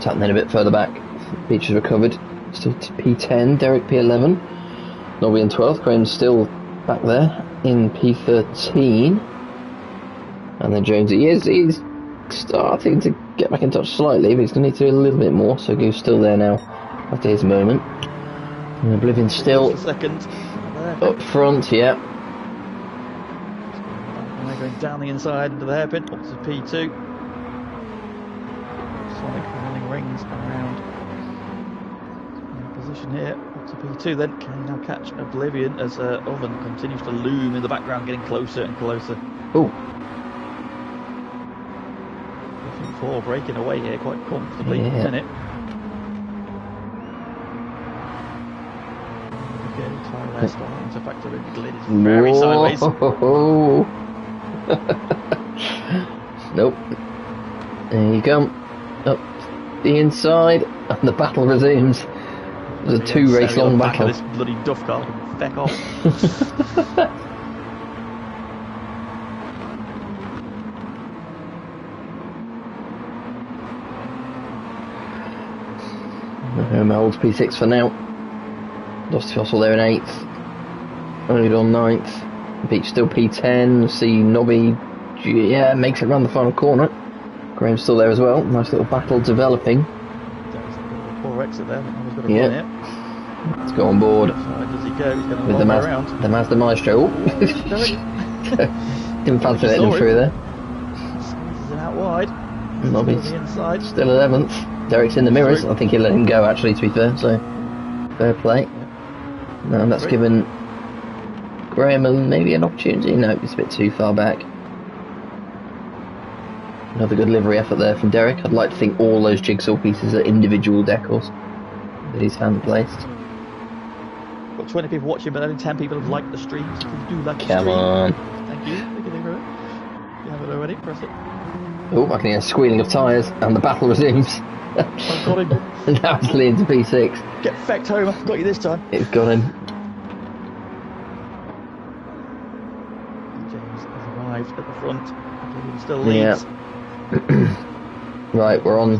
[SPEAKER 1] Tap then a bit further back. Beach has recovered. Still to P10. Derek P11. Nobby in 12th. Graham's still back there in P13. And then Jonesy he's starting to get back in touch slightly, but he's going to need to do a little bit more. So Goo's still there now after his moment. And Oblivion still
[SPEAKER 2] second
[SPEAKER 1] up front, yeah.
[SPEAKER 2] And they're going down the inside into the hairpin, up to P2. Sonic running rings around. In position here, up to P2 then. Can he now catch Oblivion as Oven continues to loom in the background, getting closer and closer.
[SPEAKER 1] Oh.
[SPEAKER 2] 4 breaking away here quite comfortably, isn't it? Again, tyre starting to factor in. Glyn is very sideways.
[SPEAKER 1] Nope. There you go. Up the inside, and the battle resumes. It was a 2-race long battle.
[SPEAKER 2] This bloody duff car can feck off.
[SPEAKER 1] Homer holds P6 for now. Lost Fossil there in 8th. Only on 9th. Beach still P10. See Nobby, makes it round the final corner. Graham's still there as well. Nice little battle developing.
[SPEAKER 2] There's a bit of a poor exit there. He's got a run here.
[SPEAKER 1] Let's go on board.
[SPEAKER 2] So does he go? He's going to
[SPEAKER 1] with the Mazda Maestro. Didn't fancy letting him through there.
[SPEAKER 2] Squeezes him out wide.
[SPEAKER 1] Nobby's
[SPEAKER 2] inside.
[SPEAKER 1] Still 11th. Derek's in the mirrors. I think he let him go actually, to be fair, so fair play. And that's given Graham maybe an opportunity. No, it's a bit too far back. Another good livery effort there from Derek. I'd like to think all those jigsaw pieces are individual decals that he's hand placed.
[SPEAKER 2] Got 20 people watching, but only 10 people have liked the stream. So if you do like the
[SPEAKER 1] Come
[SPEAKER 2] stream,
[SPEAKER 1] on.
[SPEAKER 2] thank you. Thank you very much. If you haven't already, press it.
[SPEAKER 1] Oh, I can hear a squealing of tyres, and the battle resumes.
[SPEAKER 2] I've got him.
[SPEAKER 1] And now it's leading to P6.
[SPEAKER 2] Get fecked home. I've got you this time.
[SPEAKER 1] It's got him.
[SPEAKER 2] James has arrived at the front. He still leads.
[SPEAKER 1] Yeah. Right, we're on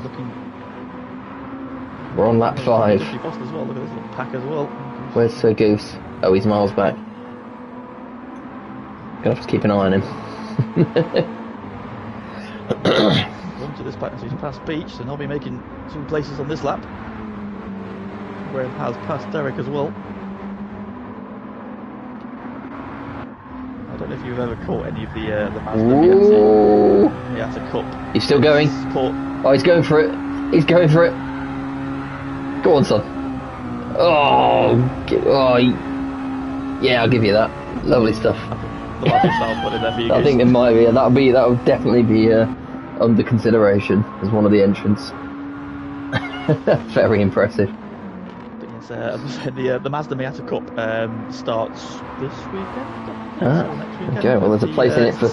[SPEAKER 1] lap 5.
[SPEAKER 2] Foster's well. Look at this little pack as well.
[SPEAKER 1] Where's Sir Goose? Oh, he's miles back. Gonna have to keep an eye on him.
[SPEAKER 2] Onto this pack, so he's past Beach, and he'll be making 2 places on this lap. Graham has passed Derek as well. I don't know if you've ever caught any of the Mazda Cup.
[SPEAKER 1] He's still going.
[SPEAKER 2] Support.
[SPEAKER 1] Oh, he's going for it. He's going for it. Go on, son. Yeah, I'll give you that. Lovely stuff.
[SPEAKER 2] The last style put in there for you
[SPEAKER 1] I think it might be. That would definitely be under consideration as one of the entrants. Very impressive.
[SPEAKER 2] But yes, the Mazdaaaaa Cup starts this weekend. Next weekend.
[SPEAKER 1] Okay, well, there's a place in it for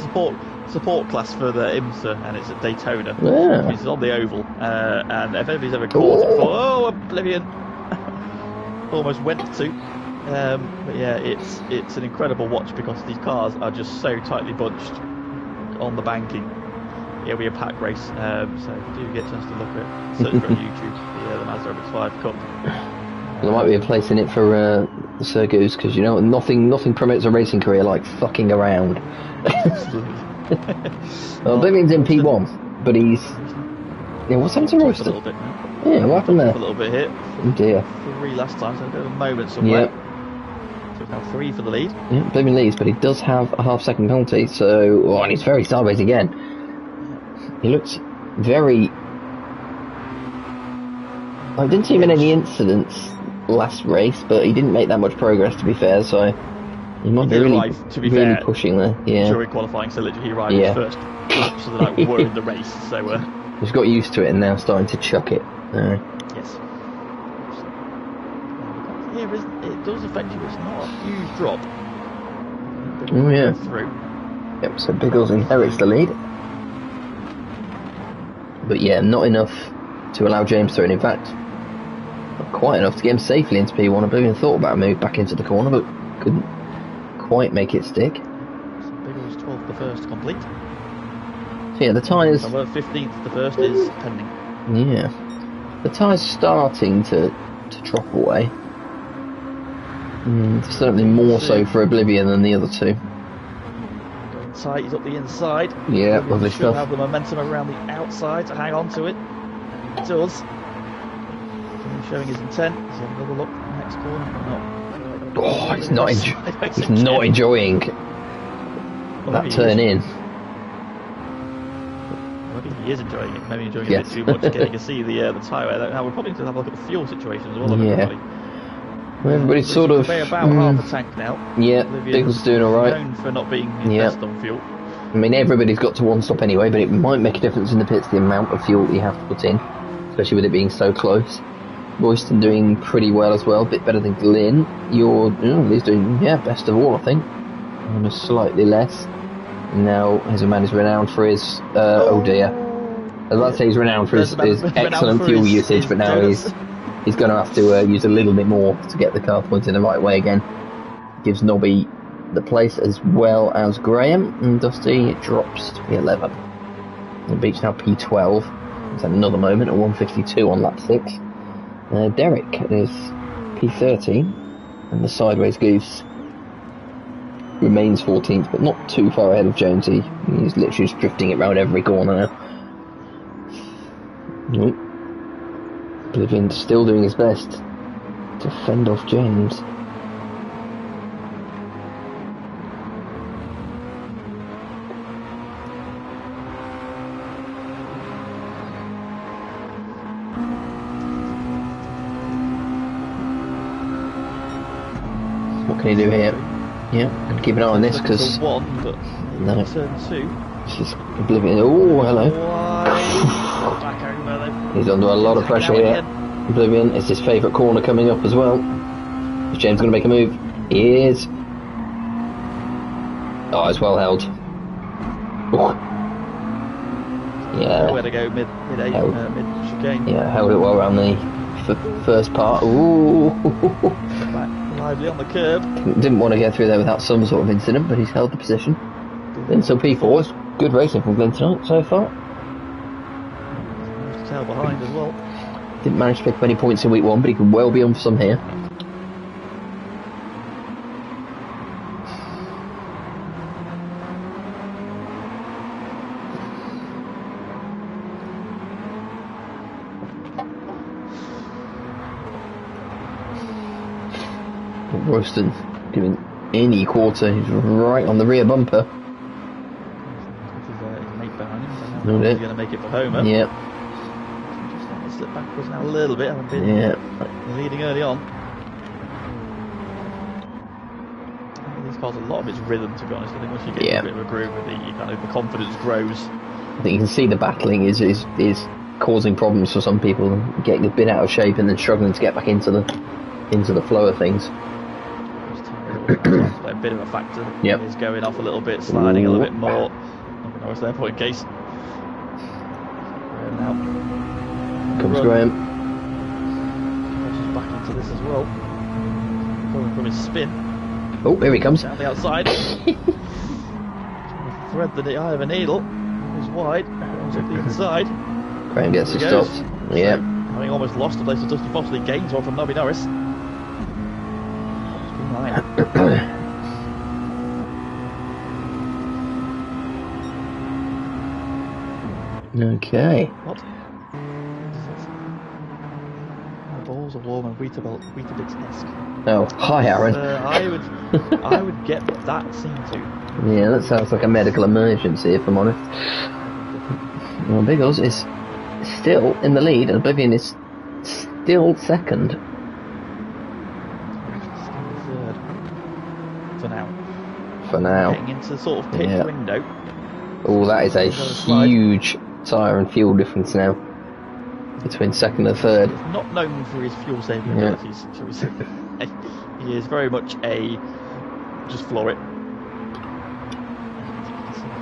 [SPEAKER 2] support class for the IMSA, and it's at Daytona.
[SPEAKER 1] Yeah.
[SPEAKER 2] Which is on the oval, and if anybody's ever caught it before, Oblivion almost went to. But yeah, it's an incredible watch because these cars are just so tightly bunched on the banking. It'll be a pack race, so if you do get a chance to look at search for on YouTube the Mazda MX-5 Cup.
[SPEAKER 1] There might be a place in it for Sir Goose, because you know nothing promotes a racing career like fucking around. Well, Oblivion's in P1, but he's... Yeah, what's happened to Royston?
[SPEAKER 2] A little bit now.
[SPEAKER 1] Yeah, what happened there?
[SPEAKER 2] A little bit hit.
[SPEAKER 1] Oh dear.
[SPEAKER 2] 3 last time, so a bit of a moment somewhere.
[SPEAKER 1] Yep.
[SPEAKER 2] So it's now 3 for the lead.
[SPEAKER 1] Yeah, Oblivion leads, but he does have a half-second penalty, so... Oh, and he's very sideways again. He looks very... I didn't see him in any incidents last race, but he didn't make that much progress, to be fair, so... He might be really pushing there. Yeah.
[SPEAKER 2] During qualifying, so literally he arrived first laps of the night were in the race, so...
[SPEAKER 1] He's got used to it and now starting to chuck it.
[SPEAKER 2] Yes. Here, it does affect you, it's not a huge drop.
[SPEAKER 1] Oh yeah.
[SPEAKER 2] Through.
[SPEAKER 1] Yep, so Biggles inherits the lead. But yeah, not enough to allow James through, and in fact, not quite enough to get him safely into P1. I've even thought about a move back into the corner, but couldn't quite make it stick.
[SPEAKER 2] So Biggles 12th the first complete.
[SPEAKER 1] So yeah, the tyres...
[SPEAKER 2] 15th the first is pending.
[SPEAKER 1] Yeah. The tyres starting to drop away. Certainly more so for Oblivion than the other two.
[SPEAKER 2] Going tight, he's up the inside.
[SPEAKER 1] Yeah, lovely
[SPEAKER 2] should
[SPEAKER 1] stuff.
[SPEAKER 2] Have the momentum around the outside to hang on to it. And he does. Showing his intent. He's having another look at the next corner.
[SPEAKER 1] Oh, he's not enjoying that turn in.
[SPEAKER 2] Maybe he is enjoying it. Maybe enjoying it a bit too much. Getting to see the tyre. Now we're probably going to have a look at the fuel situation as well.
[SPEAKER 1] Yeah. Well, everybody's sort of
[SPEAKER 2] about half a tank now.
[SPEAKER 1] Yeah, Biggles doing all right.
[SPEAKER 2] Known for not being best on fuel.
[SPEAKER 1] I mean, everybody's got to one stop anyway, but it might make a difference in the pits the amount of fuel that you have to put in, especially with it being so close. Royston doing pretty well as well, a bit better than Glyn. He's doing best of all, I think. Almost slightly less. Now, as a man is renowned for his oh dear. I was about to say he's renowned for his excellent fuel usage, but now he's going to have to use a little bit more to get the car pointing the right way again. Gives Nobby the place as well as Graham, and Dusty drops to P11. The Beach now P12. He's had another moment at 1:52 on lap 6. Derek is P13, and the Sideways Goose remains 14th, but not too far ahead of Jonesy. He's literally just drifting it round every corner now. Nope. Oblivion's still doing his best to fend off James. What can he do here? Yeah, and keep an eye on this because
[SPEAKER 2] one, but
[SPEAKER 1] no,
[SPEAKER 2] turn 2.
[SPEAKER 1] she's oblivion. Oh, hello.
[SPEAKER 2] Back over though.
[SPEAKER 1] He's under a lot of pressure here. Oblivion, it's his favourite corner coming up as well. Is James going to make a move? He is. Oh, it's well held. Ooh. Yeah.
[SPEAKER 2] Where to go mid chicane.
[SPEAKER 1] Yeah, held it well around the first part. Ooh.
[SPEAKER 2] Back lively on the curb.
[SPEAKER 1] Didn't want to get through there without some sort of incident, but he's held the position. Then some P4. It's good racing from Glenn tonight so far.
[SPEAKER 2] Tail behind as well.
[SPEAKER 1] Didn't manage to pick up any points in week 1, but he could well be on for some here. Royston giving any quarter, he's right on the rear bumper.
[SPEAKER 2] His mate behind him, so
[SPEAKER 1] No,
[SPEAKER 2] he's going to make it for Homer.
[SPEAKER 1] Yep.
[SPEAKER 2] Just starting to slip backwards now a little bit, having been leading early on. These cars, a lot of it's rhythm, to be honest. I think once you get a bit of a groove with it, the confidence grows.
[SPEAKER 1] I think you can see the battling is causing problems for some people, getting a bit out of shape and then struggling to get back into the flow of things.
[SPEAKER 2] A bit of a factor.
[SPEAKER 1] Yep.
[SPEAKER 2] He's going off a little bit, sliding a little bit more. Norris there, point case. Graham now.
[SPEAKER 1] Comes Graham.
[SPEAKER 2] He's back into this as well. Going from his spin.
[SPEAKER 1] Oh, here he comes.
[SPEAKER 2] Down the outside. Thread the eye of a needle. He's wide. Goes up the inside.
[SPEAKER 1] Graham gets it stopped. Yeah.
[SPEAKER 2] Having almost lost the place to Dusty Fossley, gains one from Nobby Norris.
[SPEAKER 1] Okay.
[SPEAKER 2] What? My balls are warm and Weetabix-esque.
[SPEAKER 1] Oh, hi Aaron.
[SPEAKER 2] I would get that seen to.
[SPEAKER 1] Yeah, that sounds like a medical emergency if I'm honest. Well, Biggles is still in the lead and Oblivion is still second. For now.
[SPEAKER 2] Getting into sort of pit window.
[SPEAKER 1] Oh, that is a huge tyre and fuel difference now between second and third.
[SPEAKER 2] He's not known for his fuel saving abilities, shall we say. He is very much a just floor it.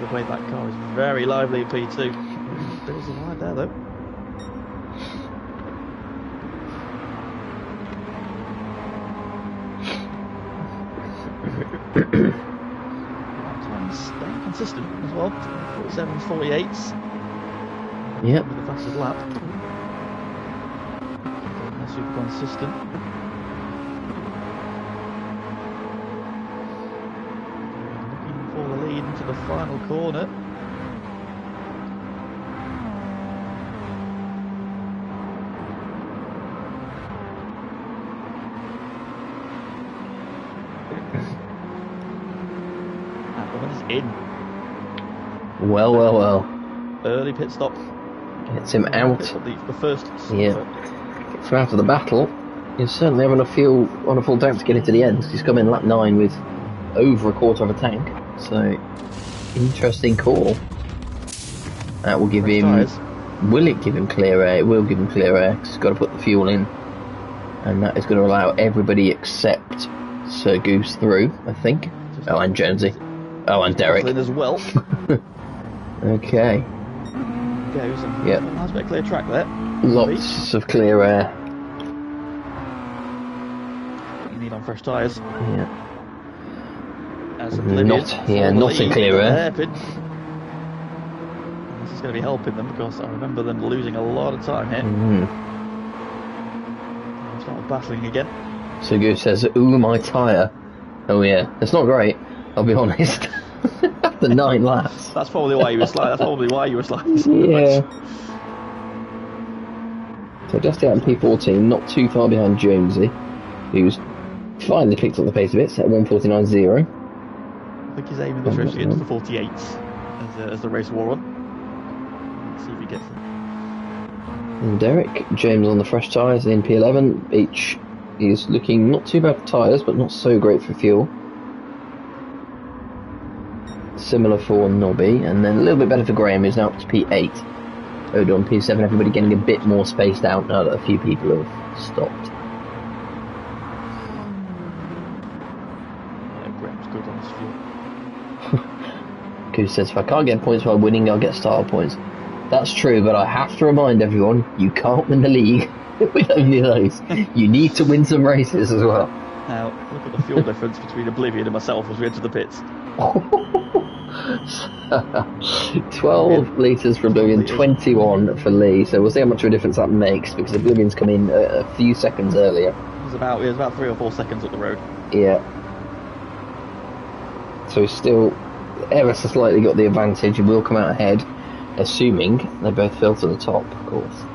[SPEAKER 2] The way that car is very lively in P2. Bills are wide there though. Staying consistent as well. 47s, 48s.
[SPEAKER 1] Yep.
[SPEAKER 2] With the fastest lap. They're super consistent. Looking for the lead into the final corner. In.
[SPEAKER 1] Well.
[SPEAKER 2] Early pit stop.
[SPEAKER 1] Gets him out.
[SPEAKER 2] The first.
[SPEAKER 1] Yeah. Gets him out of the battle. He's certainly having a fuel on a full tank to get into the end. He's come in lap 9 with over a quarter of a tank. So, interesting call. That will give him.
[SPEAKER 2] Tires.
[SPEAKER 1] Will it give him clear air? It will give him clear air because he's got to put the fuel in. And that is going to allow everybody except Sir Goose through, I think. Oh, and Jonesy. Oh, and Derek.
[SPEAKER 2] As well.
[SPEAKER 1] Okay.
[SPEAKER 2] Goes and nice bit of clear track there.
[SPEAKER 1] Lots of clear air.
[SPEAKER 2] You need on fresh tyres.
[SPEAKER 1] Yeah.
[SPEAKER 2] As
[SPEAKER 1] not in clear air.
[SPEAKER 2] This is going to be helping them because I remember them losing a lot of time here. Started battling again.
[SPEAKER 1] So Goose says, "Ooh, my tyre." Oh yeah, it's not great. I'll be honest. After 9 laps.
[SPEAKER 2] That's probably why you were sliding. That's probably why you were sliding so
[SPEAKER 1] much.
[SPEAKER 2] much.
[SPEAKER 1] So just out in P14, not too far behind Jonesy, who's finally picked up the pace a bit, set 1:49.0.
[SPEAKER 2] I think he's aiming the first against the 48s as the race wore on. Let's see if he gets it.
[SPEAKER 1] And Derek, James on the fresh tyres in P11. Each is looking not too bad for tyres, but not so great for fuel. similar for Nobby, and then a little bit better for Graham, who's now up to P8. Odon, P7, everybody getting a bit more spaced out now that a few people have stopped.
[SPEAKER 2] Graham's good on his fuel.
[SPEAKER 1] Goose says, if I can't get points while winning, I'll get starter points. That's true, but I have to remind everyone, you can't win the league with only those. You need to win some races as well.
[SPEAKER 2] Now, look at the fuel difference between Oblivion and myself as we enter the pits.
[SPEAKER 1] 12 litres for Oblivion, 21 for Lee, so we'll see how much of a difference that makes, because Oblivion's come in a few seconds earlier.
[SPEAKER 2] It was about 3 or 4 seconds up the road.
[SPEAKER 1] Yeah. So he's still ever so slightly got the advantage and will come out ahead, assuming they both fill to the top, of course.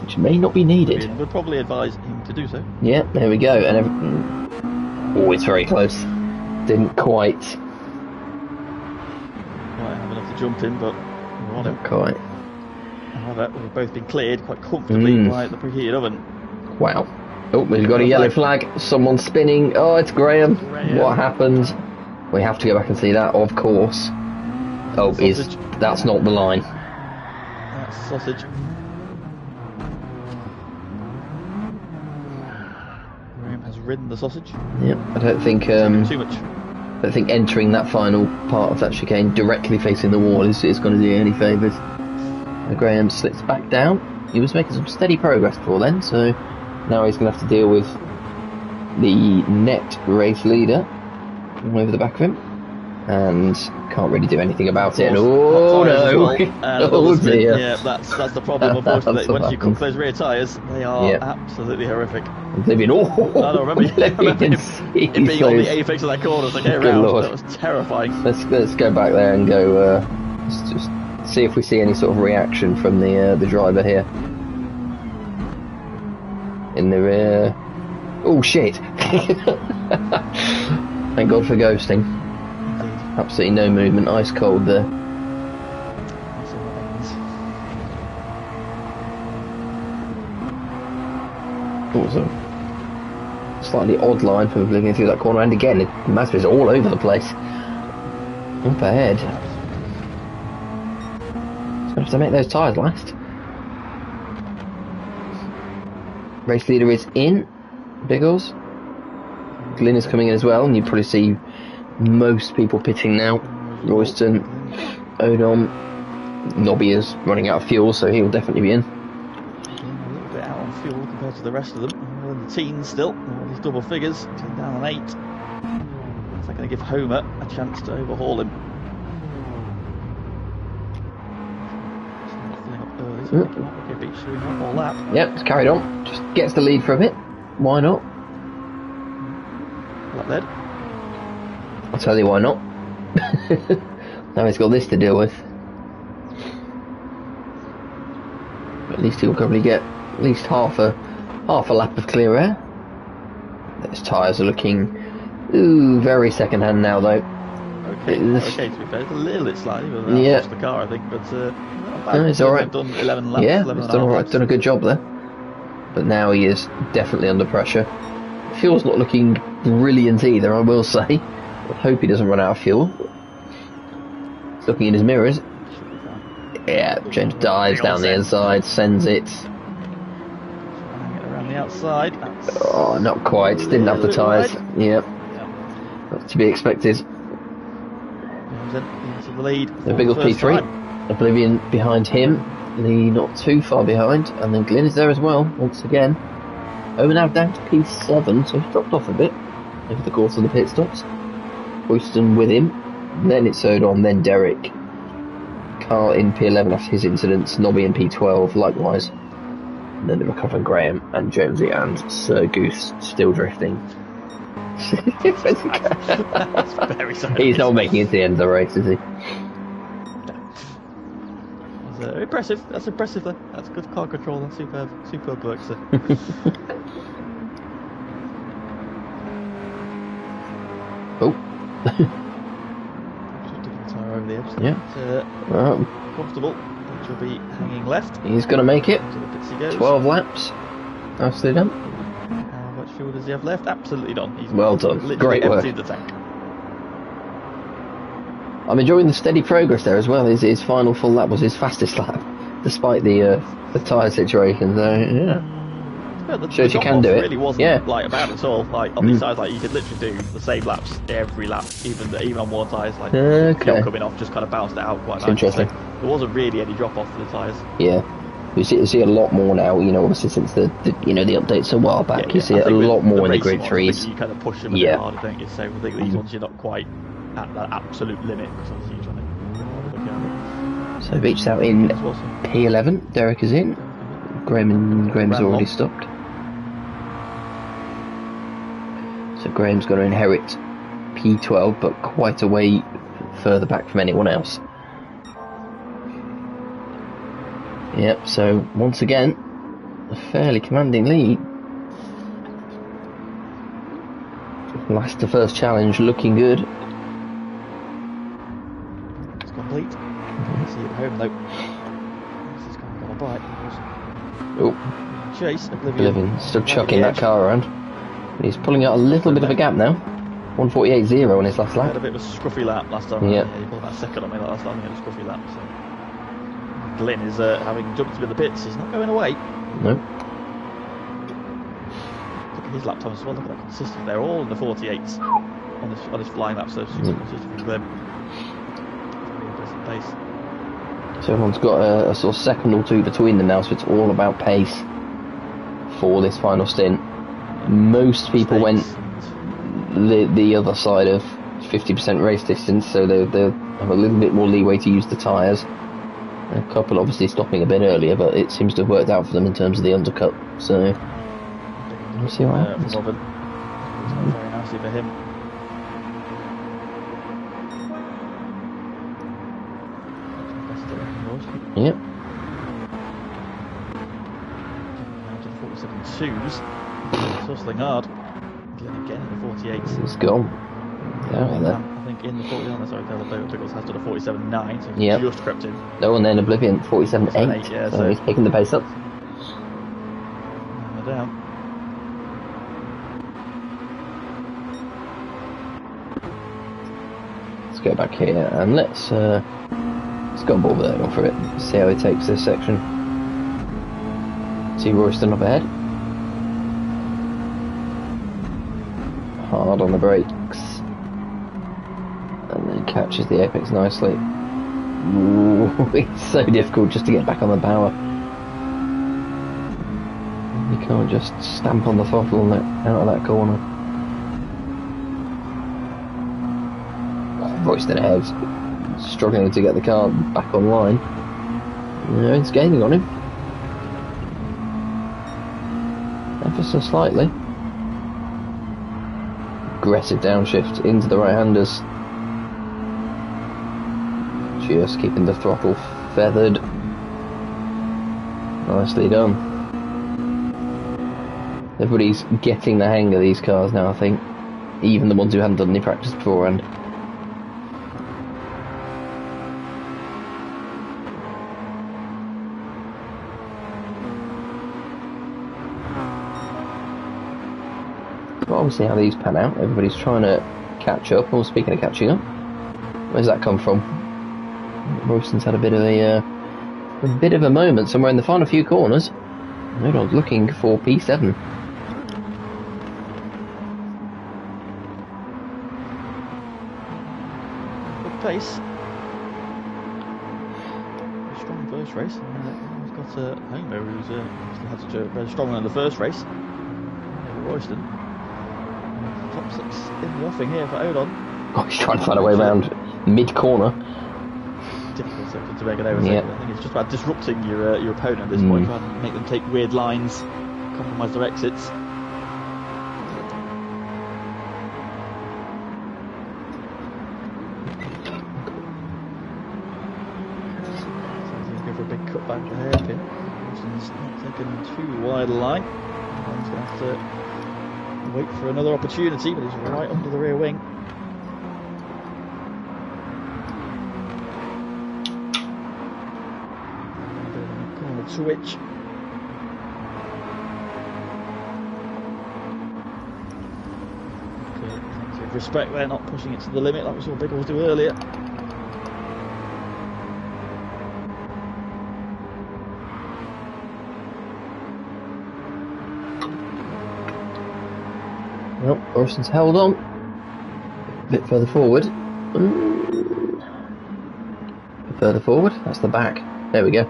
[SPEAKER 1] Which may not be needed.
[SPEAKER 2] We would probably advise him to do so.
[SPEAKER 1] Yeah, there we go. And oh, it's very close. Didn't quite
[SPEAKER 2] have enough to jump in, but we want it.
[SPEAKER 1] Not quite.
[SPEAKER 2] However, we've both been cleared quite comfortably by the preheated oven.
[SPEAKER 1] Wow. Oh, we've got a yellow flag. Someone's spinning. Oh, it's Graham. What happened? We have to go back and see that, of course. Oh, that's not the line.
[SPEAKER 2] That's sausage. Graham has ridden the sausage.
[SPEAKER 1] Yep, I don't think
[SPEAKER 2] Too much.
[SPEAKER 1] I don't think entering that final part of that chicane directly facing the wall is going to do any favours. Graham slips back down. He was making some steady progress before then, so now he's going to have to deal with the net race leader over the back of him, and can't really do anything about it. Oh no!
[SPEAKER 2] Well.
[SPEAKER 1] Oh dear!
[SPEAKER 2] Yeah, that's the problem. Unfortunately, once you cook those rear tyres, they are absolutely horrific.
[SPEAKER 1] Oblivion. Oh,
[SPEAKER 2] I don't remember it being on the apex of that corner as I came around. That was terrifying.
[SPEAKER 1] Let's go back there and go. Just see if we see any sort of reaction from the driver here. In the rear. Oh shit! Thank God for ghosting.
[SPEAKER 2] Indeed.
[SPEAKER 1] Absolutely no movement, ice cold there.
[SPEAKER 2] That's all that happens.
[SPEAKER 1] Also, slightly odd line for looking through that corner, and again, Mazda's all over the place. Up ahead. He's going to have to make those tyres last. Race leader is in. Biggles. Glyn is coming in as well, and you probably see most people pitting now. Royston, Odom, Nobby is running out of fuel, so he'll definitely be in.
[SPEAKER 2] A little bit out on fuel compared to the rest of them. We're in the teens still, all these double figures, 10 down on 8. Is that going to give Homer a chance to overhaul him? Filling up early, so he might be a bit showing up all lap.
[SPEAKER 1] Yep, it's carried on. Just gets the lead for a bit. Why not?
[SPEAKER 2] Lap led.
[SPEAKER 1] I'll tell you why not. Now he's got this to deal with. But at least he'll probably get at least half a lap of clear air. Those tyres are looking very second hand now though.
[SPEAKER 2] Okay, to be fair, it's a little bit slightly, but that's the car I think, but not bad.
[SPEAKER 1] No, it's alright.
[SPEAKER 2] Done 11 laps.
[SPEAKER 1] Yeah,
[SPEAKER 2] 11
[SPEAKER 1] he's done alright, done a good job there. But now he is definitely under pressure. Fuel's not looking brilliant either, I will say. I hope he doesn't run out of fuel. He's looking in his mirrors. Yeah, James dives down the inside, sends it.
[SPEAKER 2] Trying to get around the outside.
[SPEAKER 1] Oh, not quite. Didn't have the tyres. Yep. That's to be expected.
[SPEAKER 2] Into the lead.
[SPEAKER 1] The big old P3. Oblivion behind him. Lee not too far behind. And then Glyn is there as well, once again. Over now down to P7, so he's dropped off a bit over the course of the pit stops. Royston with him. Then it's Odon, then Derek. Carl in P11 after his incidents. Nobby in P12 likewise. And then the recovering Graham and Jonesy and Sir Goose still drifting.
[SPEAKER 2] That's very sorry.
[SPEAKER 1] He's not making it to the end of the race, is he?
[SPEAKER 2] That's impressive. That's impressive though. That's good car control and superb work, sir.
[SPEAKER 1] Oh.
[SPEAKER 2] Just dipping the tyre over the edge.
[SPEAKER 1] Yeah.
[SPEAKER 2] Comfortable. Which will be hanging left.
[SPEAKER 1] He's going to make it.
[SPEAKER 2] To the pits he goes.
[SPEAKER 1] 12 laps. Nicely done.
[SPEAKER 2] How much fuel does he have left? Absolutely none. He's
[SPEAKER 1] Well done.
[SPEAKER 2] literally
[SPEAKER 1] Great work.
[SPEAKER 2] emptied the tank.
[SPEAKER 1] I'm enjoying the steady progress there as well. His final full lap was his fastest lap, despite the tyre situation. So yeah,
[SPEAKER 2] The
[SPEAKER 1] shows you can do it.
[SPEAKER 2] Really wasn't like bad at all. Like on these tyres, like you could literally do the same laps every lap, even on more tyres. Like
[SPEAKER 1] okay,
[SPEAKER 2] coming off, just kind of bounced it out quite nicely.
[SPEAKER 1] interesting.
[SPEAKER 2] So there wasn't really any drop off for the tyres.
[SPEAKER 1] Yeah. You see a lot more now, you know, obviously since the updates a while back, you see it a lot more in the grid threes.
[SPEAKER 2] You kind of push them a bit harder, don't you? So I think these ones you're not quite at that absolute limit, because obviously you're trying to look at it.
[SPEAKER 1] So Beach's out in P11, Derek is in, Graham's already stopped. So Graham's going to inherit P12, but quite a way further back from anyone else. Yep, so once again, a fairly commanding lead. Last to first challenge looking good.
[SPEAKER 2] It's complete. See it at home though. This is kind of got a bite.
[SPEAKER 1] Oh,
[SPEAKER 2] Chase,
[SPEAKER 1] Oblivion still chucking that car around. He's pulling out a little bit of a gap now. 148.0 on his last lap.
[SPEAKER 2] He had a bit of a scruffy lap last time.
[SPEAKER 1] Yeah.
[SPEAKER 2] He pulled about second on me last time. He had a scruffy lap. So Glyn is having jumped into the pits. He's not going away.
[SPEAKER 1] No.
[SPEAKER 2] Look at his lap times as well. Look at that consistency. They're all in the 48s on this flying lap. So super consistent from Glyn. Very impressive pace.
[SPEAKER 1] So everyone's got a sort of second or two between them now, so it's all about pace for this final stint. Most people went the other side of 50% race distance, so they'll have a little bit more leeway to use the tyres. A couple obviously stopping a bit earlier, but it seems to have worked out for them in terms of the undercut. So we'll see what happens.
[SPEAKER 2] Very nicely for him.
[SPEAKER 1] Yep.
[SPEAKER 2] Now to the 47.2s. Hustling hard. Glenn again in the 48s.
[SPEAKER 1] It's gone. Yeah, there.
[SPEAKER 2] I think in the 49, sorry, the other Pickles has done a 47.9, so
[SPEAKER 1] yep.
[SPEAKER 2] just crept in.
[SPEAKER 1] No, and then Oblivion 47.8.
[SPEAKER 2] Yeah,
[SPEAKER 1] so he's picking the pace up.
[SPEAKER 2] No doubt.
[SPEAKER 1] Let's go back here and let's go on board with it for it. See how he takes this section. See Royston up ahead. Hard on the brakes. And then catches the apex nicely. Ooh, it's so difficult just to get back on the power. You can't just stamp on the throttle and out of that corner. Royston ahead, struggling to get the car back online. No, it's gaining on him. Ever so slightly. Aggressive downshift into the right-handers. Just keeping the throttle feathered. Nicely done. Everybody's getting the hang of these cars now, I think. Even the ones who hadn't done any practice beforehand. Well, we'll see how these pan out. Everybody's trying to catch up. Well, speaking of catching up, where's that come from? Royston's had a bit of a moment somewhere in the final few corners. Noodle's looking for P7.
[SPEAKER 2] Good pace. Strong first race. He's got Homer, who's still had such a very strong one in the first race. Royston. Top 6 in the offing here for Odon.
[SPEAKER 1] Oh, he's trying to find a way around mid-corner.
[SPEAKER 2] Difficult section to make it over. Yeah. I think it's just about disrupting your opponent at this point, trying to make them take weird lines, compromise their exits. Go for a big cut back the hairpin. Wilson's not taking too wide a line. He's going to have to wait for another opportunity, but he's right under the rear wing. Switch. Okay, respect there, not pushing it to the limit like we saw Biggles do earlier.
[SPEAKER 1] Well, Morrison's held on. A bit further forward. Further forward. That's the back. There we go.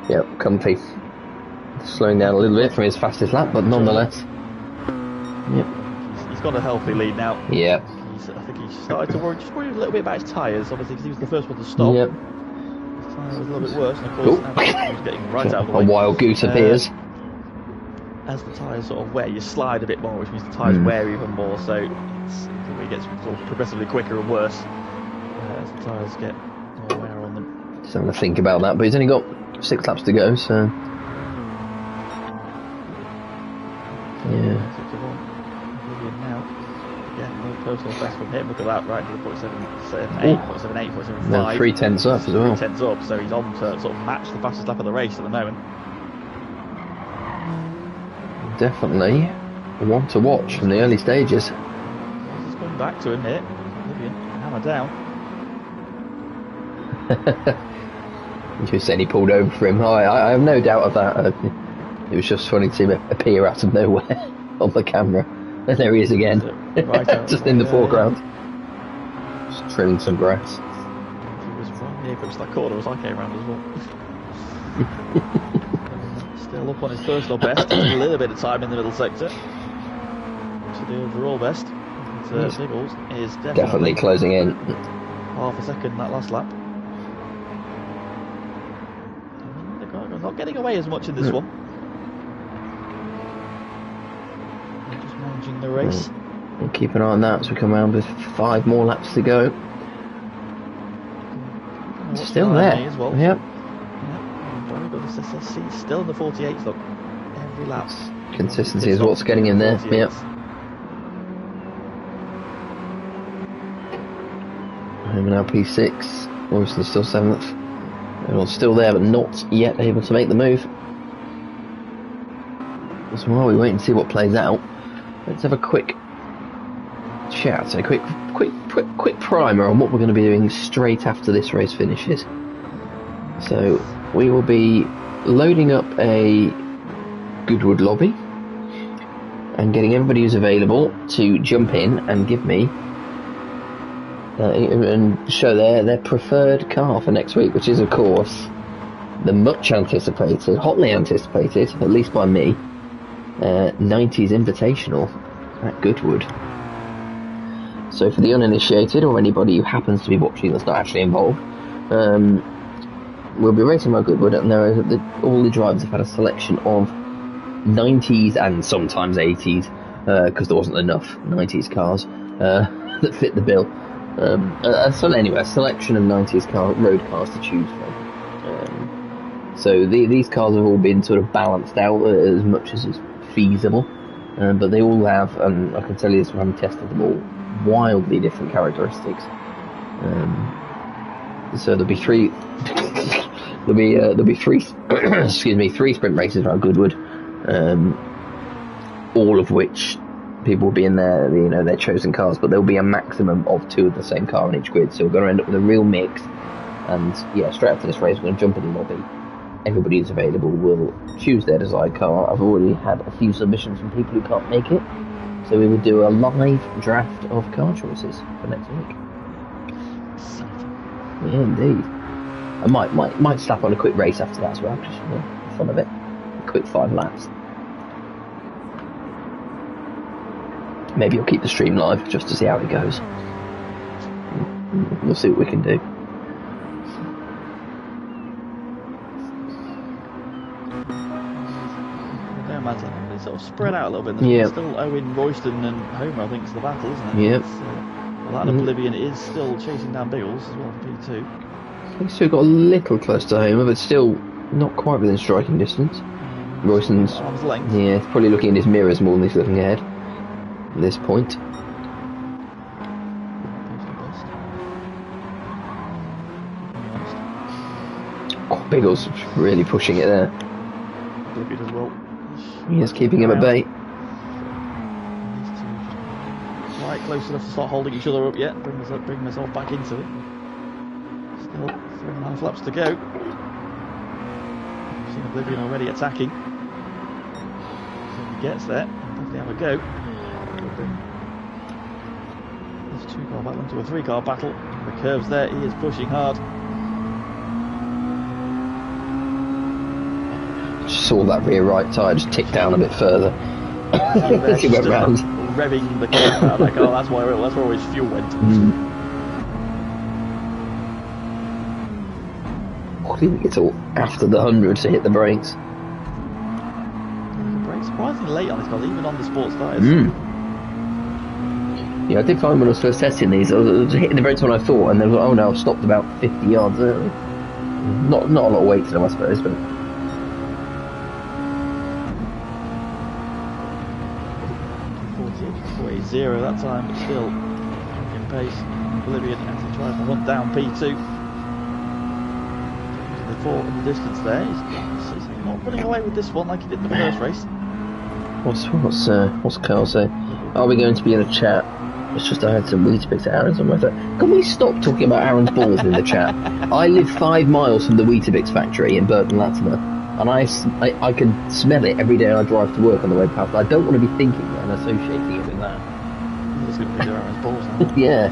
[SPEAKER 1] Yep, comfy. Slowing down a little bit from his fastest lap, but nonetheless. Yep.
[SPEAKER 2] He's got a healthy lead now.
[SPEAKER 1] Yep.
[SPEAKER 2] I think he started to worry a little bit about his tyres, obviously, because he was the first one to stop.
[SPEAKER 1] Yep.
[SPEAKER 2] His tyre was a little bit worse, and of course, now he's getting right out of the way.
[SPEAKER 1] A wild goose appears.
[SPEAKER 2] As the tyres sort of wear, you slide a bit more, which means the tyres wear even more, so it gets sort of progressively quicker and worse as the tyres get more wear on them.
[SPEAKER 1] Just having to think about that, but he's only got 6 laps to go, so. Yeah. Personal best from him. Look at that, right to the 0.78, 0.75. No, 3 tenths up as well.
[SPEAKER 2] 3 tenths up, so he's on to sort of match the fastest lap of the race at the moment.
[SPEAKER 1] Definitely one to watch from the early stages.
[SPEAKER 2] He's coming back to him here. Vivian, hammer down.
[SPEAKER 1] You were saying he pulled over for him. I have no doubt of that. It was just funny to see him appear out of nowhere on the camera. And there he is again, just in the foreground, just trimming some grass.
[SPEAKER 2] He was right near close to that corner as I came around as well. Still up on his personal best, a little bit of time in the middle sector to the overall best. Biggles is definitely
[SPEAKER 1] closing in.
[SPEAKER 2] Half a second that last lap. They're not getting away as much in this one. The race.
[SPEAKER 1] We'll keep an eye on that as we come around with 5 more laps to go. Still there.
[SPEAKER 2] As well.
[SPEAKER 1] Yep.
[SPEAKER 2] Very good. SSC still in the 48s. Look, every lap.
[SPEAKER 1] Consistency is what's getting in there.
[SPEAKER 2] 48s.
[SPEAKER 1] Yep. Home now P6. Morrison's still 7th. Everyone's still there, but not yet able to make the move. So while we wait and see what plays out, let's have a quick chat, a quick primer on what we're going to be doing straight after this race finishes. So we will be loading up a Goodwood lobby and getting everybody who's available to jump in and give me and show their preferred car for next week, which is of course the much anticipated, hotly anticipated, at least by me, 90s Invitational at Goodwood. So for the uninitiated or anybody who happens to be watching that's not actually involved, we'll be racing by Goodwood, and all the drivers have had a selection of 90s and sometimes 80s, because there wasn't enough 90s cars that fit the bill. So anyway, a selection of 90s road cars to choose from. So these cars have all been sort of balanced out as much as is feasible, but they all have, and I can tell you this from having tested them all, wildly different characteristics. So there'll be three excuse me, 3 sprint races around Goodwood, all of which people will be in their chosen cars, but there'll be a maximum of 2 of the same car on each grid, so we're going to end up with a real mix. And yeah, straight after this race we're going to jump in the lobby. Everybody who's available will choose their desired car. I've already had a few submissions from people who can't make it, so we will do a live draft of car choices for next week. Yeah, indeed. I might slap on a quick race after that as well, just for the fun of it. A quick 5 laps. Maybe I'll keep the stream live just to see how it goes. We'll see what we can do.
[SPEAKER 2] It's sort of spread out a little bit.
[SPEAKER 1] Yeah.
[SPEAKER 2] Still Owen, Royston and Homer, I think, is the battle, isn't it?
[SPEAKER 1] Yep.
[SPEAKER 2] That and Oblivion is still chasing down Biggles as well for P2.
[SPEAKER 1] I think still got a little close to Homer, but still not quite within striking distance. Royston's,
[SPEAKER 2] arm's length.
[SPEAKER 1] Yeah, he's probably looking in his mirrors more than he's looking ahead at this point. Oh, Biggles really pushing it there.
[SPEAKER 2] Oblivion as well.
[SPEAKER 1] He is keeping him at bay.
[SPEAKER 2] Right close enough to start holding each other up yet. Bring myself back into it. Still 3.5 laps to go. I've seen Oblivion already attacking. So if he gets there, he'll definitely have a go. There's a 2-car battle into a 3-car battle. The curves there, he is pushing hard.
[SPEAKER 1] Just saw that rear right tyre just tick down a bit further. As he went round.
[SPEAKER 2] Revving the car out of that car, that's where all his fuel went.
[SPEAKER 1] I think it's all after the 100 to hit the brakes.
[SPEAKER 2] The brakes surprisingly late on this car, even on the sports tyres.
[SPEAKER 1] Yeah, I did find when I was first testing these, I was hitting the brakes when I thought, and then I was like, oh no, I've stopped about 50 yards early. Not a lot of weight to them, I suppose, but...
[SPEAKER 2] 48.0 that time, but still in pace. Oblivion as he tries to hunt down P2. The 4 in the distance there. He's not running away with this one like he did in the first race.
[SPEAKER 1] What's Carl say? Are we going to be in a chat? It's just I had some Weetabix at Aaron's on my phone. Can we stop talking about Aaron's balls in the chat? I live 5 miles from the Weetabix factory in Burton Latimer, and I can smell it every day I drive to work on the way past. I don't want to be thinking and associating it with that.
[SPEAKER 2] He's going to be Aaron's balls now.
[SPEAKER 1] Yeah.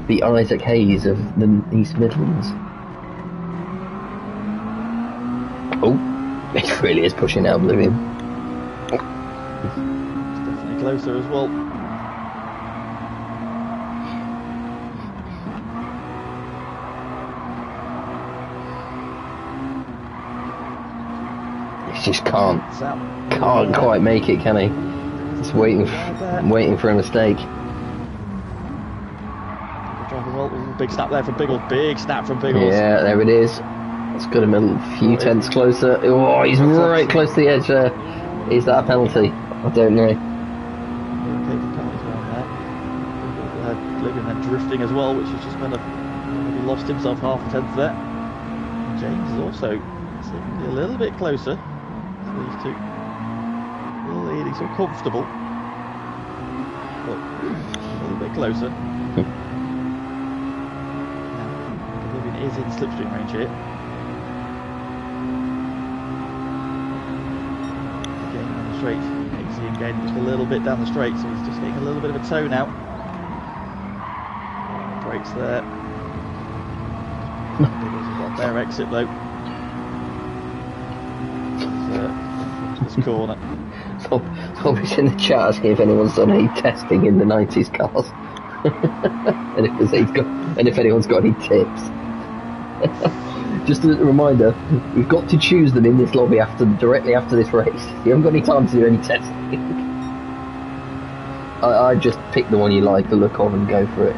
[SPEAKER 1] The Isaac Hayes of the East Midlands. Oh, it really is pushing out Oblivion.
[SPEAKER 2] It's definitely closer as well.
[SPEAKER 1] He just can't quite make it, can he? Just waiting for a mistake.
[SPEAKER 2] Big snap there from Biggles. Big snap from Biggles.
[SPEAKER 1] Yeah, there it is. It's got him a few tenths closer. Oh, he's right close to the edge there. Is that a penalty? I don't know.
[SPEAKER 2] Oblivion then drifting as well, which is just kind of he lost himself half a tenth there. James is also seemingly a little bit closer to these two. He's so comfortable, but a little bit closer. Now, Oblivion is in slipstream range here. Again on the straight, you can see him gaining just a little bit down the straight, so he's just getting a little bit of a toe now. Brakes there. Biggles have got their exit though. This corner.
[SPEAKER 1] Somebody's in the chat asking if anyone's done any testing in the 90s cars. and if anyone's got any tips. Just a reminder, we've got to choose them in this lobby directly after this race. You haven't got any time to do any testing. I just pick the one you like the look of and go for it.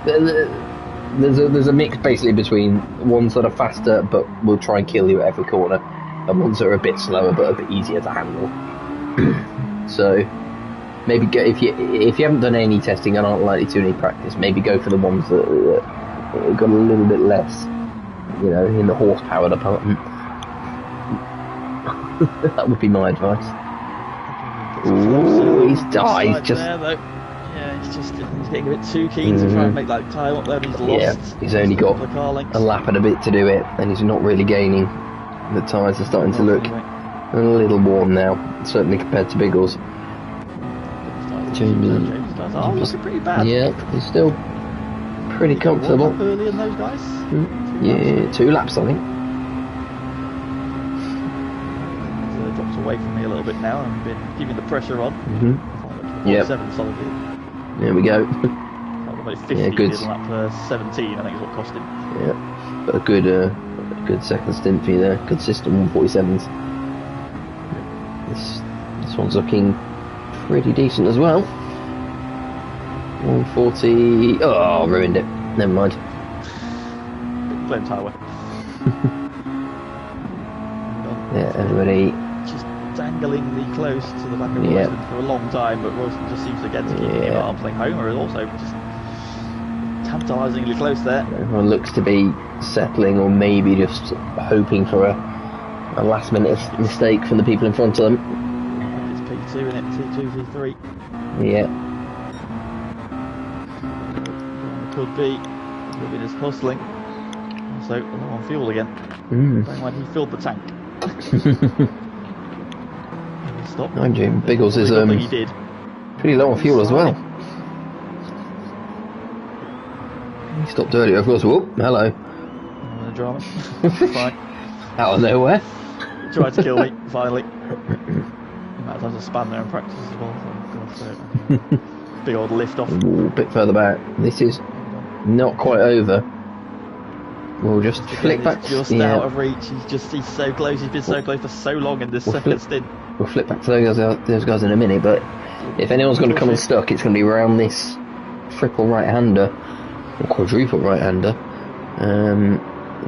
[SPEAKER 1] There's a mix basically between ones that are faster but will try and kill you at every corner, and ones that are a bit slower but a bit easier to handle. So maybe go, if you haven't done any testing and aren't likely to do any practice, maybe go for the ones that got a little bit less, in the horsepower department. That would be my advice. Ooh, he's just.
[SPEAKER 2] He's getting a bit too keen to try and make that time up there. He's lost.
[SPEAKER 1] Yeah, he's only got a lap and a bit to do it, and he's not really gaining. The tyres are starting to look a little worn now, certainly compared to Biggles.
[SPEAKER 2] James looking pretty bad.
[SPEAKER 1] Yeah, he's still pretty comfortable.
[SPEAKER 2] Early in those guys.
[SPEAKER 1] Yeah, 2 laps I think.
[SPEAKER 2] Drops away from me a little bit now and been keeping the pressure on.
[SPEAKER 1] Yeah.
[SPEAKER 2] 7 solidly.
[SPEAKER 1] There we go.
[SPEAKER 2] About 50
[SPEAKER 1] good.
[SPEAKER 2] On lap 17, I think is what cost him.
[SPEAKER 1] Yeah, but a good second stint for you there. Consistent 147s. This one's looking pretty decent as well. 140. Oh, ruined it. Never mind.
[SPEAKER 2] Flame tower.
[SPEAKER 1] Yeah, everybody.
[SPEAKER 2] Just danglingly close to the back of Royston for a long time, but Royston just seems again to keep him at arm's length. Homer is also just tantalisingly close there.
[SPEAKER 1] Everyone looks to be settling or maybe just hoping for a last minute mistake from the people in front of them.
[SPEAKER 2] It's P2 in it, T2, V3.
[SPEAKER 1] Yeah.
[SPEAKER 2] Could be. Oblivion is hustling. So, low on fuel again. Bearing in mind he filled the tank.
[SPEAKER 1] Mind you, Biggles is
[SPEAKER 2] he did.
[SPEAKER 1] Pretty low on fuel as well. He stopped earlier, of course. Whoop, hello.
[SPEAKER 2] Drama. Fine.
[SPEAKER 1] Out of nowhere.
[SPEAKER 2] Tried to kill me, finally. You might have to span there in practice as well. For God's sake. Big old lift off.
[SPEAKER 1] Ooh, a bit further back. This is not quite over. We'll just flick back.
[SPEAKER 2] Just out of reach. He's so close. He's been so close for so long in this second stint.
[SPEAKER 1] We'll flip back to those guys in a minute, but if anyone's going to come unstuck, it's going to be around this triple right-hander, or quadruple right-hander.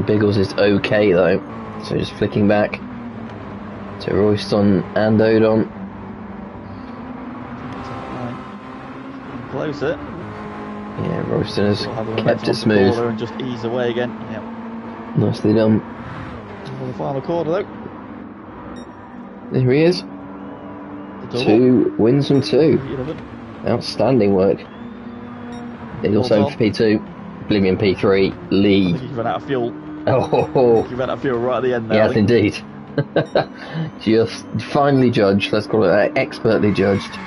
[SPEAKER 1] Biggles is okay though, so just flicking back to Royston and Odon.
[SPEAKER 2] Right. Closer.
[SPEAKER 1] Yeah, Royston has kept it smooth.
[SPEAKER 2] And just ease away again. Yep.
[SPEAKER 1] Nicely done.
[SPEAKER 2] For the final quarter though.
[SPEAKER 1] There he is. 2 wins from 2. Outstanding work. He's also for P2. Oblivion P3. Lee.
[SPEAKER 2] I think he's run out of fuel.
[SPEAKER 1] Oh,
[SPEAKER 2] he ran out of fuel right at the end there.
[SPEAKER 1] Yes, indeed. Just finely judged. Let's call it expertly judged.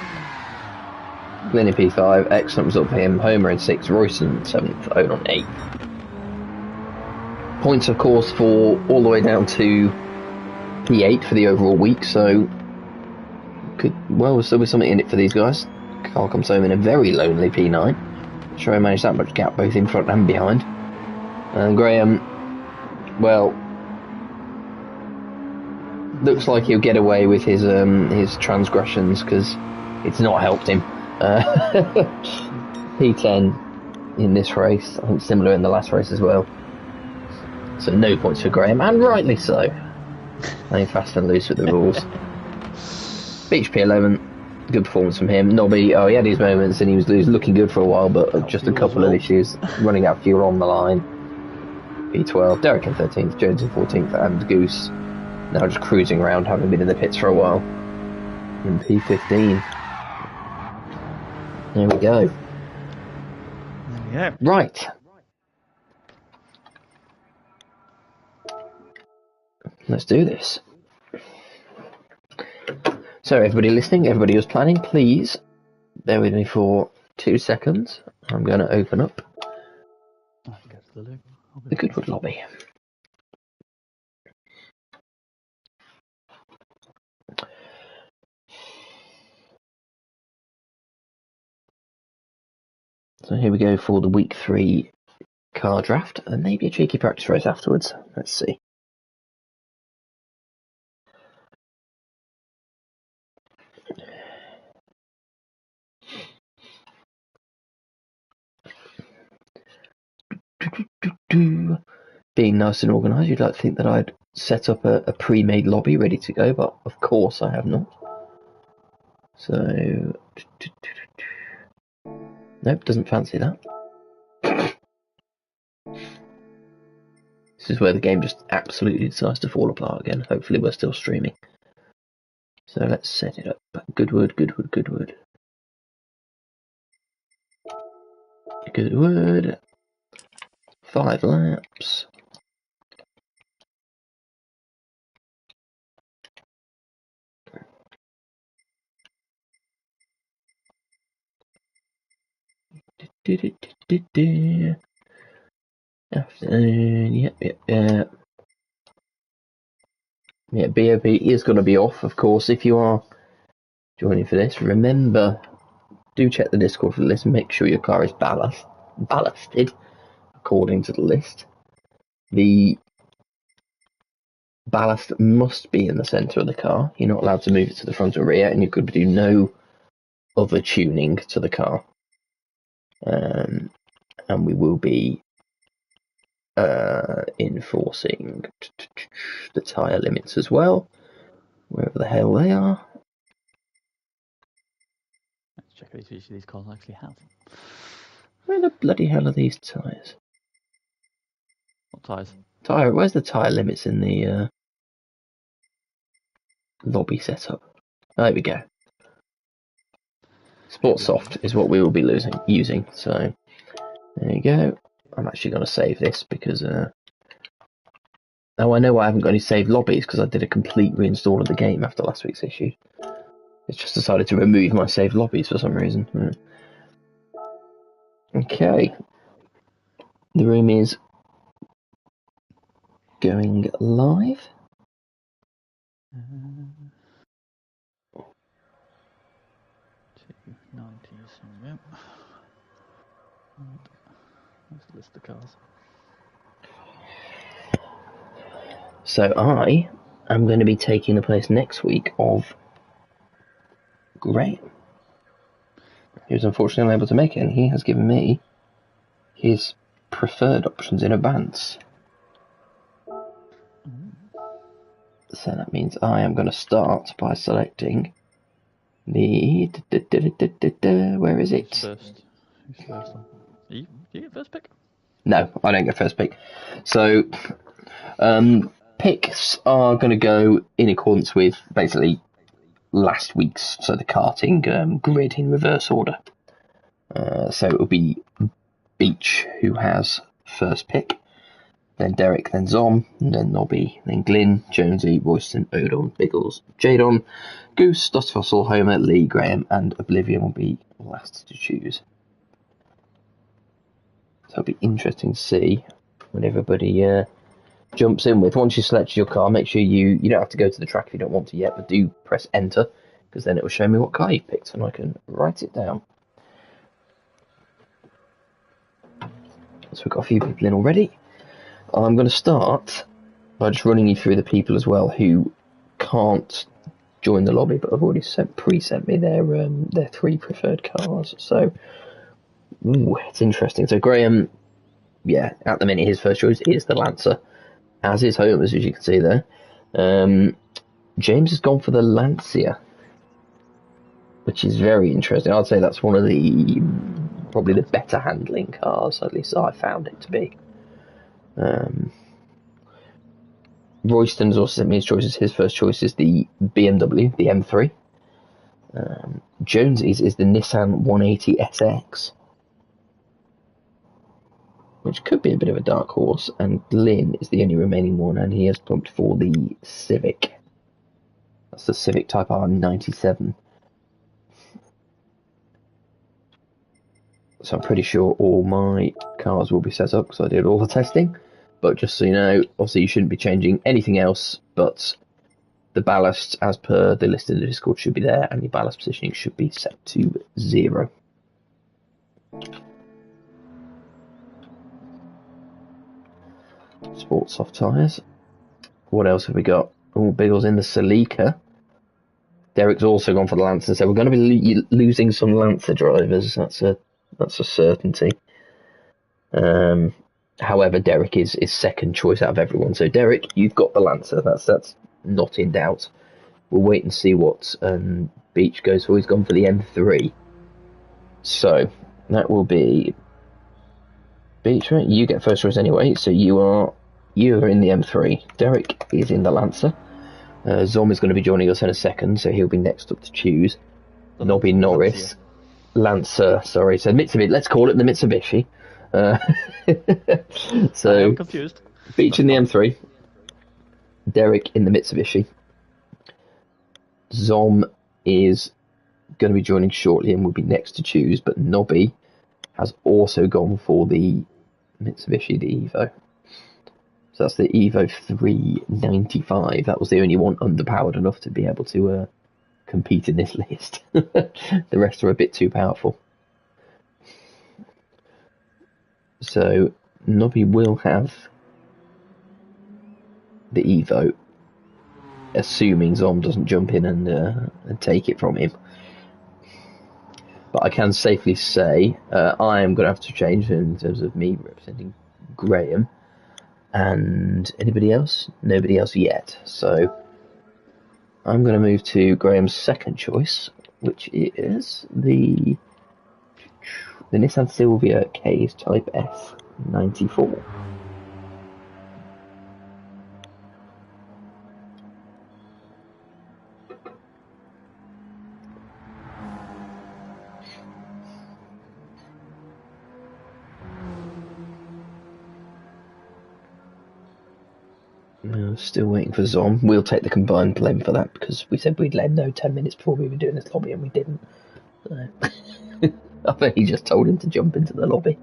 [SPEAKER 1] Oblivion P5. Excellent result for him. Homer in 6th. Royston 7th. Odon 8th. Points, of course, for all the way down to P8 for the overall week, so there's still be something in it for these guys. Carl comes home in a very lonely P9. Sure, he managed that much gap both in front and behind. And Graham, well, looks like he'll get away with his transgressions because it's not helped him. P10 in this race, I think similar in the last race as well. So no points for Graham, and rightly so. Playing fast and loose with the rules. Beach P11, good performance from him. Nobby, he had his moments and he was looking good for a while, but just a couple of issues. Running out of fuel on the line. P12, Derek in 13th, Jones in 14th, and Goose now just cruising around, having been in the pits for a while. In P15. There we go.
[SPEAKER 2] Yeah.
[SPEAKER 1] Right. Let's do this. So everybody listening, everybody who's planning, please bear with me for 2 seconds. I'm going to open up the Goodwood lobby. So here we go for the week 3 car draft, and maybe a cheeky practice race afterwards. Let's see. Being nice and organised, you'd like to think that I'd set up a pre-made lobby ready to go, but of course I have not. So, nope, doesn't fancy that. This is where the game just absolutely decides to fall apart again. Hopefully we're still streaming. So let's set it up. Goodwood. Goodwood. 5 laps. Afternoon, yep. Yeah, BOP is going to be off, of course. If you are joining for this, remember, do check the Discord for the list. Make sure your car is ballasted according to the list. The ballast must be in the centre of the car. You're not allowed to move it to the front or rear, and you could do no other tuning to the car. And we will be enforcing the tyre limits as well, wherever the hell they are.
[SPEAKER 2] Let's check which of these cars actually have.
[SPEAKER 1] Where the bloody hell are these tyres?
[SPEAKER 2] What tyres?
[SPEAKER 1] Where's the tyre limits in the lobby setup? There we go. Sport Soft is what we will be using. So there you go. I'm actually going to save this because I know why I haven't got any saved lobbies, because I did a complete reinstall of the game after last week's issue. It's just decided to remove my saved lobbies for some reason. Okay. The room is going live.
[SPEAKER 2] 290 somewhere. Let's list the cars.
[SPEAKER 1] So I am going to be taking the place next week of Graham. He was unfortunately unable to make it, and he has given me his preferred options in advance. So that means I am going to start by selecting the... Where is it?
[SPEAKER 2] Who's first on? Do you get first pick?
[SPEAKER 1] No, I don't get first pick. So, picks are going to go in accordance with basically last week's, so the karting grid in reverse order. So it will be Beach who has first pick, then Derek, then Zom, then Nobby, then Glyn, Jonesy, Royston, Odon, Biggles, Jadon, Goose, Dustfossil, Homer, Lee, Graham, and Oblivion will be last to choose. So it'll be interesting to see when everybody jumps in with. Once you select your car, make sure you don't have to go to the track if you don't want to yet, but do press enter, because then it will show me what car you picked and I can write it down. So we've got a few people in already. I'm going to start by just running you through the people as well who can't join the lobby, but have already pre-sent me their 3 preferred cars. So, it's interesting. So Graham, yeah, at the minute his first choice is the Lancer, as is Homer's, as you can see there. James has gone for the Lancia, which is very interesting. I'd say that's one of the probably the better handling cars, at least I found it to be. Royston's also sent me his choices. His first choice is the BMW, the M3. Jonesy's is the Nissan 180SX, which could be a bit of a dark horse, and Glyn is the only remaining one, and he has pumped for the Civic. That's the Civic Type R 97. So I'm pretty sure all my cars will be set up because I did all the testing. But just so you know, obviously you shouldn't be changing anything else, but the ballast, as per the list in the Discord, should be there, and your ballast positioning should be set to 0. Sport soft tyres. What else have we got? Oh, Biggles in the Celica. Derek's also gone for the Lancer, so we're going to be losing some Lancer drivers. That's a certainty. However, Derek is second choice out of everyone. So Derek, you've got the Lancer. That's not in doubt. We'll wait and see what Beach goes for. He's gone for the M3. So that will be Beach, right? You get first choice anyway. So you are in the M3. Derek is in the Lancer. Zom is going to be joining us in a second, so he'll be next up to choose. Nobby Norris. Lancer, sorry. So Mitsubishi, let's call it the Mitsubishi. So
[SPEAKER 2] I am confused.
[SPEAKER 1] Beach in the M3. Derek in the Mitsubishi. Zom is going to be joining shortly and will be next to choose, but Nobby has also gone for the Mitsubishi, the Evo. So that's the Evo 395. That was the only one underpowered enough to be able to compete in this list. The rest are a bit too powerful. So Nobby will have the Evo, assuming Zom doesn't jump in and take it from him. But I can safely say I am going to have to change in terms of me representing Graham. And anybody else? Nobody else yet. So I'm going to move to Graham's second choice, which is the Nissan Silvia K's Type S 94. Still waiting for Zom. We'll take the combined blame for that because we said we'd let him know 10 minutes before we were doing this lobby and we didn't. So. I think he just told him to jump into the lobby.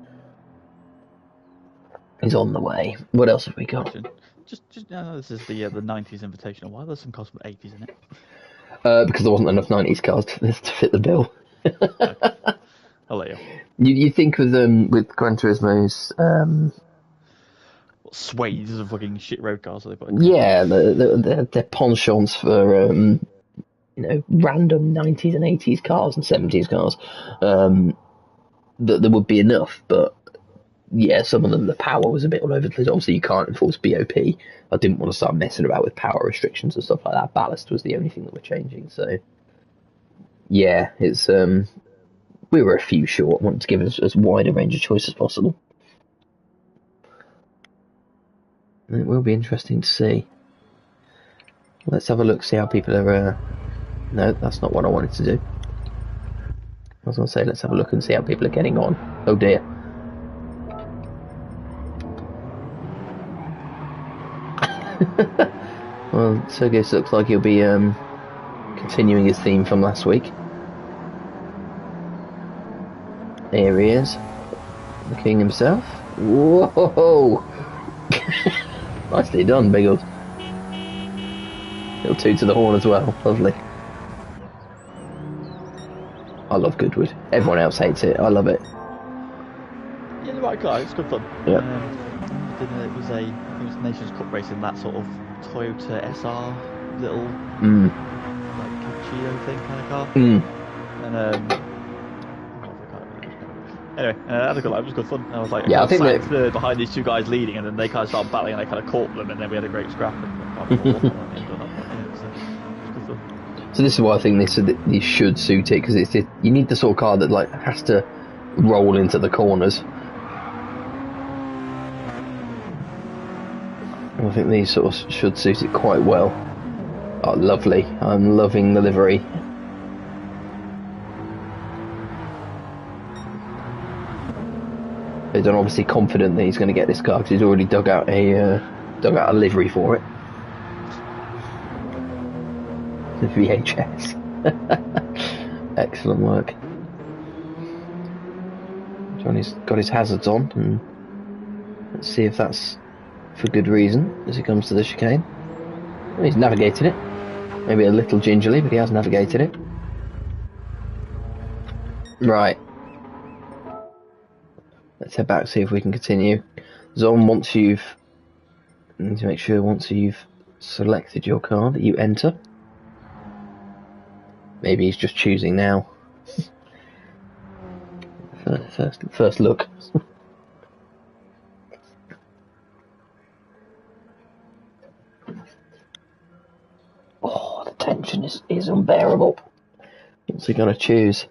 [SPEAKER 1] He's on the way. What else have we got?
[SPEAKER 2] Just this is the 90s Invitational. Why there's some cars from the 80s in it?
[SPEAKER 1] Because there wasn't enough 90s cars to fit the bill.
[SPEAKER 2] Okay. I'll let you.
[SPEAKER 1] You think with Gran Turismo's
[SPEAKER 2] swathes of fucking shit road cars that they put in.
[SPEAKER 1] Yeah, they're penchants for random 90s and 80s cars and 70s cars. That there would be enough, but yeah, some of them the power was a bit all over the place. Obviously, you can't enforce BOP. I didn't want to start messing about with power restrictions and stuff like that. Ballast was the only thing that were changing. So yeah, it's we were a few short. I wanted to give us as wide a range of choice as possible. It will be interesting to see. Let's have a look, see how people are... No, that's not what I wanted to do. I was going to say, let's have a look and see how people are getting on. Oh dear. Well, Sergis looks like he'll be continuing his theme from last week. Here he is. The king himself. Whoa! Nicely done, Biggles. Little toot to the horn as well. Lovely. I love Goodwood. Everyone else hates it. I love it.
[SPEAKER 2] Yeah, the right guy. It's good fun.
[SPEAKER 1] Yeah.
[SPEAKER 2] It was Nations Cup racing, that sort of Toyota SR little like Cheeto thing kind of car. And anyway, I had a good life. It was good fun. And I was like, I think third behind these two guys leading, and then they kind of started battling, and I kind of caught them, and then we had a great scrap.
[SPEAKER 1] So this is why I think this should suit it, because you need the sort of car that like has to roll into the corners. I think these sort of should suit it quite well. Oh, lovely. I'm loving the livery. He's obviously confident that he's going to get this car because he's already dug out a livery for it. The VHS. Excellent work. Johnny's got his hazards on, and let's see if that's for good reason as he comes to the chicane. Well, he's navigated it. Maybe a little gingerly, but he has navigated it. Right. Let's head back, see if we can continue. Zon, once you've selected your car that you enter. Maybe he's just choosing now. First look. Oh, the tension is unbearable. What's he going to choose?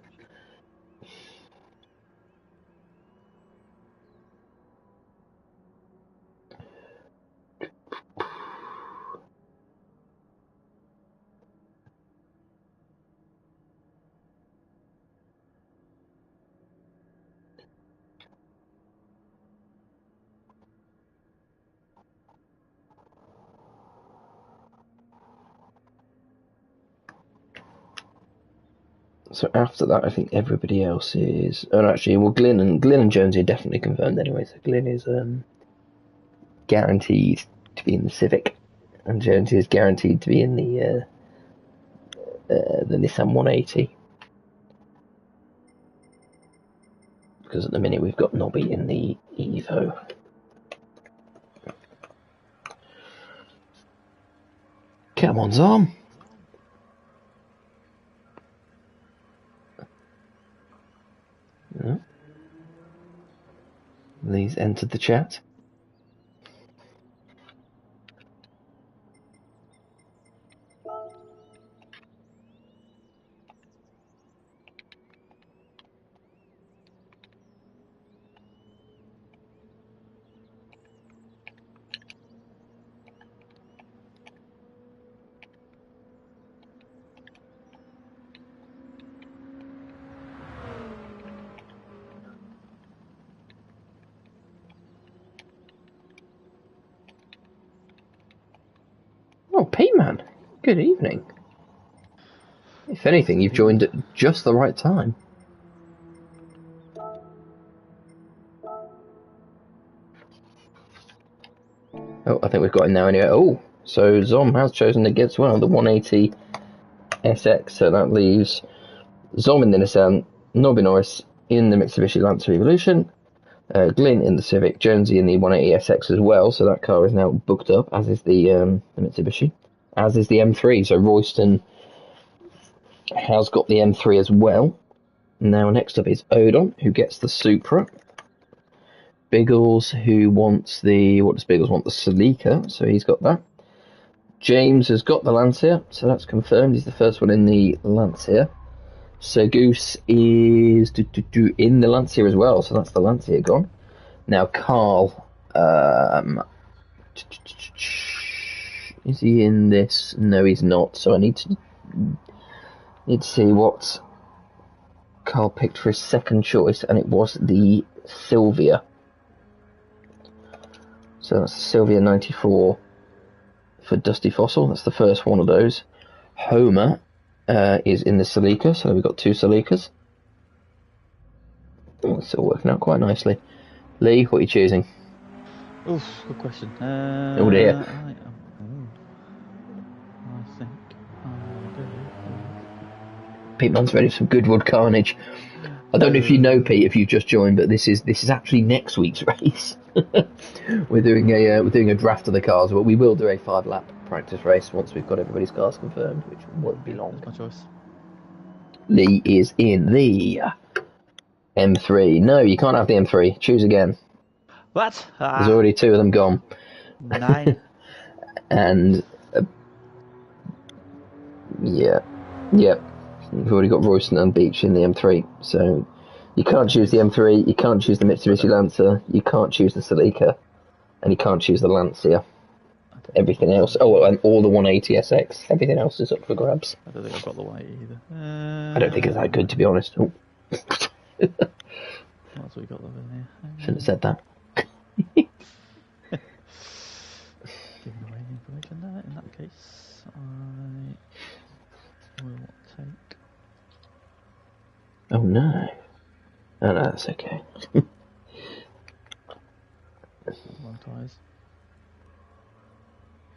[SPEAKER 1] So after that, I think everybody else is. Oh, actually, well, Glyn and Jonesy are definitely confirmed anyway. So Glyn is guaranteed to be in the Civic, and Jonesy is guaranteed to be in the Nissan 180. Because at the minute we've got Nobby in the Evo. Come on, Zom. No. Lee's entered the chat. P-Man, good evening. If anything, you've joined at just the right time. Oh, I think we've got him now anyway. Oh, so Zom has chosen against one of the 180 SX, so that leaves Zom in the Nissan, Nobby Norris in the Mitsubishi Lancer Evolution, Glyn in the Civic, Jonesy in the 180 SX as well, so that car is now booked up, as is the Mitsubishi, as is the M3, so Royston has got the M3 as well. Now next up is Odon, who gets the Supra. Biggles, who wants the... What does Biggles want? The Celica, so he's got that. James has got the Lancia, so that's confirmed. He's the first one in the Lancia. So Goose is in the Lancia as well, so that's the Lancia gone. Now Carl, is he in this? No, he's not. So I need to see what Carl picked for his second choice, and it was the Sylvia. So that's the Sylvia 94 for Dusty Fossil. That's the first one of those. Homer is in the Celica, so we've got two Celicas. Oh, it's all working out quite nicely. Lee, what are you choosing?
[SPEAKER 2] Oof, good question.
[SPEAKER 1] Oh dear.
[SPEAKER 2] I think
[SPEAKER 1] Pete Man's ready for some Goodwood carnage. I don't know if you know, Pete, if you've just joined, but this is actually next week's race. we're doing a draft of the cars, but we will do a 5-lap practice race once we've got everybody's cars confirmed, which won't be long.
[SPEAKER 2] That's my choice.
[SPEAKER 1] Lee is in the M3. No, you can't have the M3. Choose again.
[SPEAKER 2] What?
[SPEAKER 1] There's already two of them gone.
[SPEAKER 2] 9.
[SPEAKER 1] And yeah. We've already got Royston and Beach in the M3, so you can't choose the M3, you can't choose the Mitsubishi Lancer, you can't choose the Celica, and you can't choose the Lancia. Everything else, and all the 180 SX, everything else is up for grabs.
[SPEAKER 2] I don't think I've got the white either.
[SPEAKER 1] I don't think it's that good, to be honest. Oh.
[SPEAKER 2] What else have we got over here?
[SPEAKER 1] Shouldn't have said that.
[SPEAKER 2] Giving away the information there. In that case, I will take...
[SPEAKER 1] Oh no. Oh no, that's okay.
[SPEAKER 2] Wrong tyres.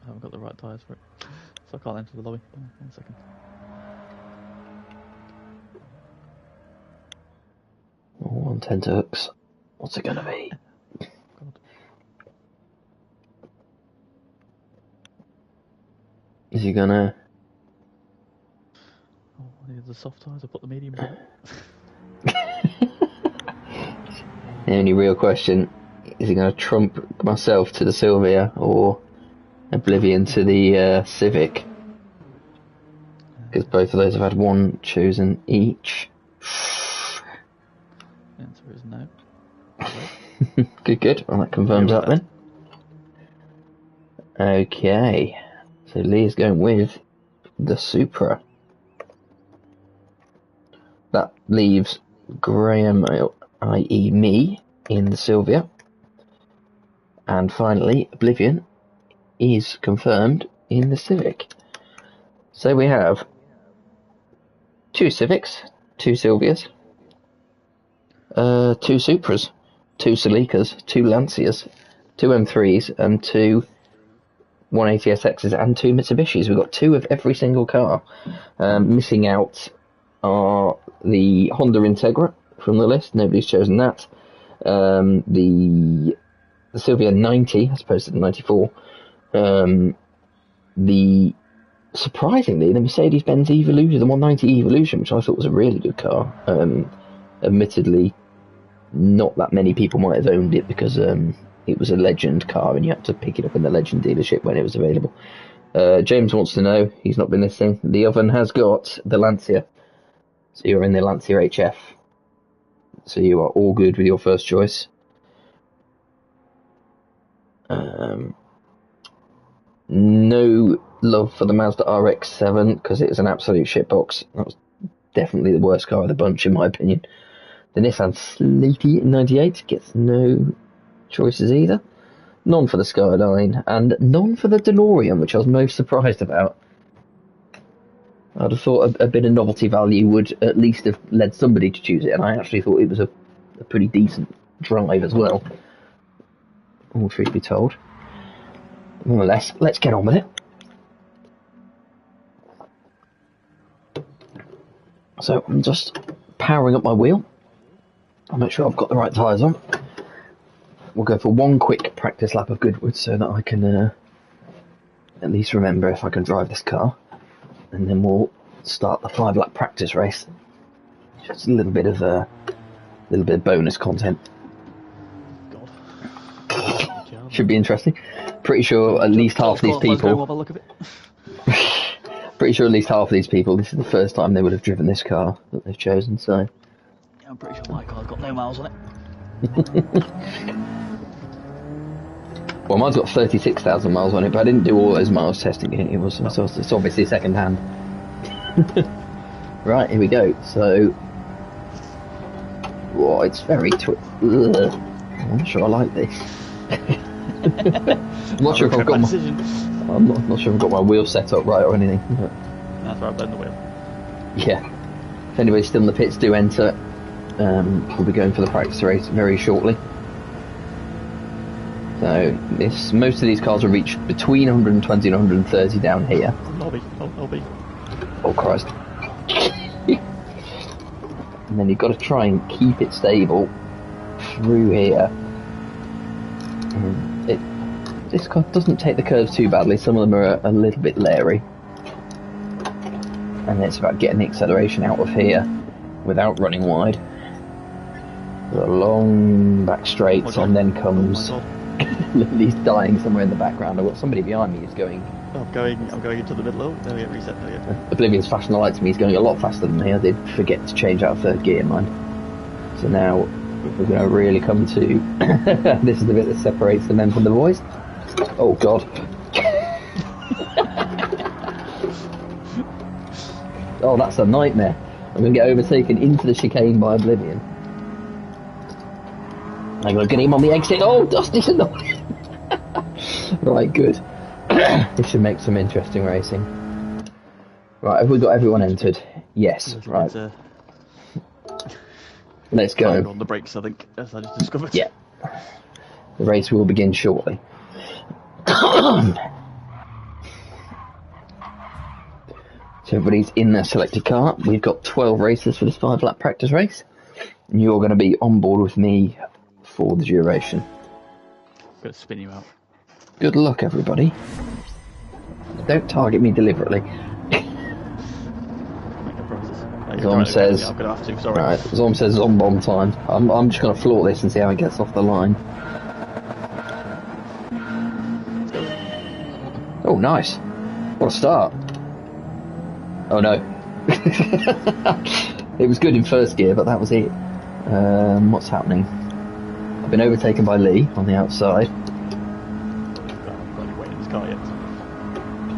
[SPEAKER 2] I haven't got the right tyres for it, so I can't enter the lobby. 1 second.
[SPEAKER 1] Oh, 110 hooks. What's it gonna be?
[SPEAKER 2] God.
[SPEAKER 1] Is he gonna...
[SPEAKER 2] Oh, I needed the soft tyres, I put the medium on.
[SPEAKER 1] The only real question, is he going to trump myself to the Sylvia or Oblivion to the Civic? Because both of those have had one chosen each.
[SPEAKER 2] The answer is no.
[SPEAKER 1] Good. Well, that confirms that then. Okay. So Lee is going with the Supra. That leaves Graham, i.e. me, in the Sylvia. And finally, Oblivion is confirmed in the Civic. So we have 2 Civics, 2 Sylvias, 2 Supras, 2 Celicas, 2 Lancias, 2 M3s, and 2 180 SXs, and 2 Mitsubishis. We've got 2 of every single car. Missing out are the Honda Integra from the list. Nobody's chosen that. The Sylvia 90 as opposed to the 94. Surprisingly, the Mercedes-Benz Evolution, the 190 Evolution, which I thought was a really good car. Admittedly, not that many people might have owned it because it was a Legend car and you had to pick it up in the Legend dealership when it was available. James wants to know, he's not been listening, the oven has got the Lancia. So you're in the Lancia HF. So you are all good with your first choice. No love for the Mazda RX-7 because it is an absolute shitbox. That was definitely the worst car of the bunch in my opinion. The Nissan Slatey 98 gets no choices either. none for the Skyline, and none for the DeLorean, which I was most surprised about. I'd have thought a bit of novelty value would at least have led somebody to choose it, and I actually thought it was a pretty decent drive as well. All truth be told. Nonetheless, let's get on with it. So I'm just powering up my wheel. I'll make sure I've got the right tyres on. We'll go for one quick practice lap of Goodwood so that I can at least remember if I can drive this car. And then we'll start the 5-lap practice race. Just a little bit of bonus content. God. Should be interesting. Pretty sure at least half these people. Pretty sure at least half of these people, this is the first time they would have driven this car that they've chosen. So.
[SPEAKER 2] Yeah, I'm pretty sure my car's got no miles on it.
[SPEAKER 1] Well, mine's got 36,000 miles on it, but I didn't do all those miles testing it. It's obviously second hand. Right, here we go. So, whoa, it's very I'm not sure I like this. I'm not sure if I've got my. I'm not sure if I've got my wheel set up right or anything. But...
[SPEAKER 2] That's right, I've done the wheel.
[SPEAKER 1] Yeah. If anybody's still in the pits, do enter. We'll be going for the practice race very shortly. So most of these cars will reach between 120 and 130 down here.
[SPEAKER 2] Lobby.
[SPEAKER 1] Oh Christ. And then you've got to try and keep it stable through here. This car doesn't take the curves too badly, some of them are a little bit leery. And it's about getting the acceleration out of here without running wide. A long back straight, and then comes Lily's dying somewhere in the background. I've got somebody behind me who's going.
[SPEAKER 2] I'm going into the middle. There we go, reset. There we go.
[SPEAKER 1] Oblivion's flashing the lights at me. He's going a lot faster than me. I did forget to change out third gear, mind. So now we're going to really come to. This is the bit that separates the men from the boys. Oh God. Oh, that's a nightmare. I'm going to get overtaken into the chicane by Oblivion. I'm going to get him on the exit. Oh, Dusty's annoying. Right, good. This should make some interesting racing. Right, have we got everyone entered? Yes. Right. Let's go.
[SPEAKER 2] On the brakes, I think, as I just discovered.
[SPEAKER 1] Yeah. The race will begin shortly. So everybody's in their selected car. We've got 12 races for this 5-lap practice race. And you're going to be on board with me for the duration.
[SPEAKER 2] I'm going to spin you out.
[SPEAKER 1] Good luck, everybody. Don't target me deliberately. Zom says...
[SPEAKER 2] I'm going to have to, sorry.
[SPEAKER 1] Right, Zom says Zombomb time. I'm just going to floor this and see how it gets off the line. Oh, nice. What a start. Oh no. It was good in first gear, but that was it. What's happening? I've been overtaken by Lee on the outside.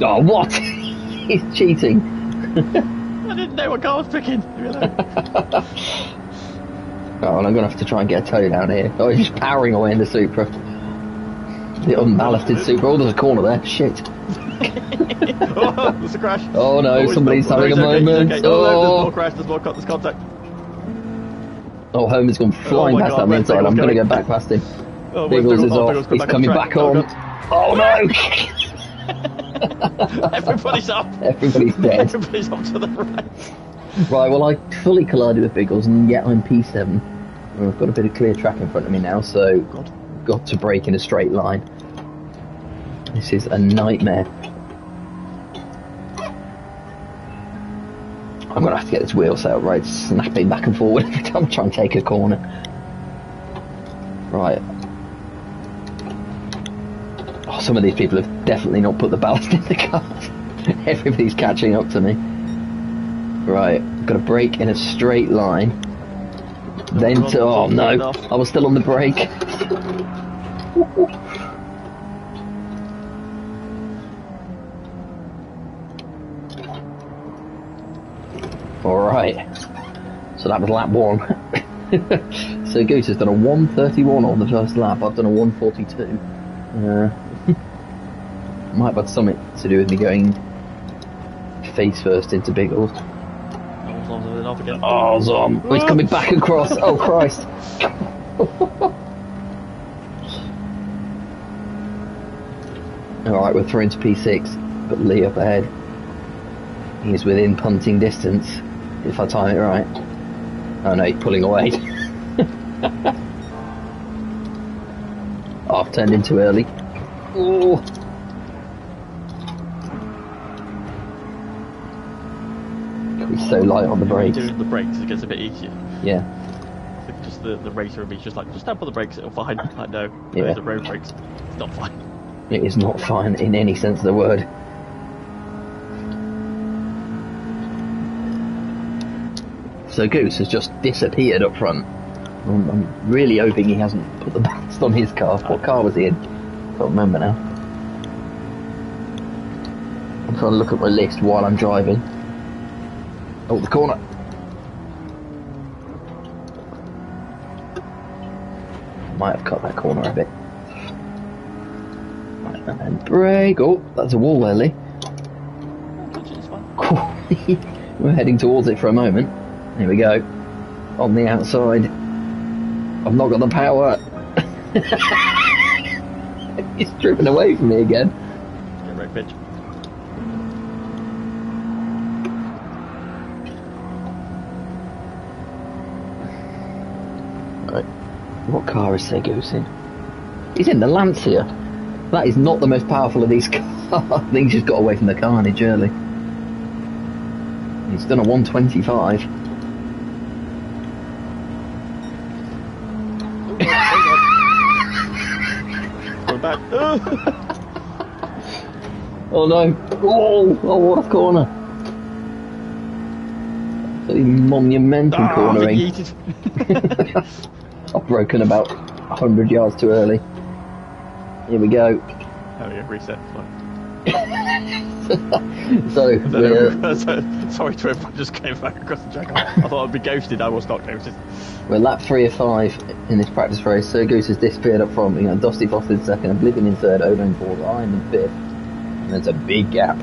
[SPEAKER 1] Oh, what? He's cheating.
[SPEAKER 2] I didn't know what car I was picking.
[SPEAKER 1] Oh, and I'm going to have to try and get a toe down here. Oh, he's just powering away in the Supra. The unballasted Supra. Oh, there's a corner there. Shit.
[SPEAKER 2] Oh, there's a crash.
[SPEAKER 1] Oh no, somebody's having a moment.
[SPEAKER 2] Okay. Oh, no, there's more crash, there's contact.
[SPEAKER 1] Oh, Homer's gone flying past that inside. I'm going to go back past him.
[SPEAKER 2] Oh,
[SPEAKER 1] Biggles is off. He's coming back on. Oh no!
[SPEAKER 2] Everybody's up.
[SPEAKER 1] Everybody's dead.
[SPEAKER 2] Everybody's up to the right.
[SPEAKER 1] Right, well, I fully collided with Biggles, and yet I'm P7. I've got a bit of clear track in front of me now, so got to brake in a straight line. This is a nightmare. I'm going to have to get this wheel set up right, snapping back and forward every time I try and take a corner. Right. Oh, some of these people have definitely not put the ballast in the car. Everybody's catching up to me. Right, I've got to brake in a straight line. Then to... Oh no, I was still on the brake. Alright, so that was lap 1. So Goose has done a 1:31 on the first lap, I've done a 1:42. Might have had something to do with me going face first into Biggles.
[SPEAKER 2] Off again.
[SPEAKER 1] Oh, Zom! Oh, he's coming back across. Oh, Christ! Alright, we're through into P6, but Lee up ahead. He's within punting distance, if I time it right. Oh no, he's pulling away. Oh, I've turned in too early. Oh. He's so light on the brakes.
[SPEAKER 2] Doing the brakes, it gets a bit easier.
[SPEAKER 1] Yeah.
[SPEAKER 2] I think just the racer would be just like, just tap on the brakes, it'll fine. I know.
[SPEAKER 1] Yeah.
[SPEAKER 2] The road brakes, it's not fine.
[SPEAKER 1] It is not fine in any sense of the word. So Goose has just disappeared up front. I'm really hoping he hasn't put the best on his car. What car was he in? Can't remember now. I'm trying to look at my list while I'm driving. Oh, the corner. Might have cut that corner a bit. Right, and then brake. Oh, that's a wall there, Lee.
[SPEAKER 2] It's fine.
[SPEAKER 1] We're heading towards it for a moment. Here we go. On the outside. I've not got the power. He's driven away from me again.
[SPEAKER 2] Get right pitch.
[SPEAKER 1] Right. What car is Goose in? He's in the Lancia. That is not the most powerful of these cars. I think he's just got away from the carnage early. He's done a 125.
[SPEAKER 2] Back.
[SPEAKER 1] Oh no! Oh, what a corner! A monumental cornering. I've broken about 100 yards too early. Here we go.
[SPEAKER 2] Oh yeah, reset. Sorry to everyone just came back across the track. I thought I'd be ghosted. I was not ghosted.
[SPEAKER 1] We're lap 3 of 5 in this practice race. Sir Goose has disappeared up front. You know, Dusty Foster in second, Oblivion in third, Odo in fourth, Iron in fifth. And there's a big gap.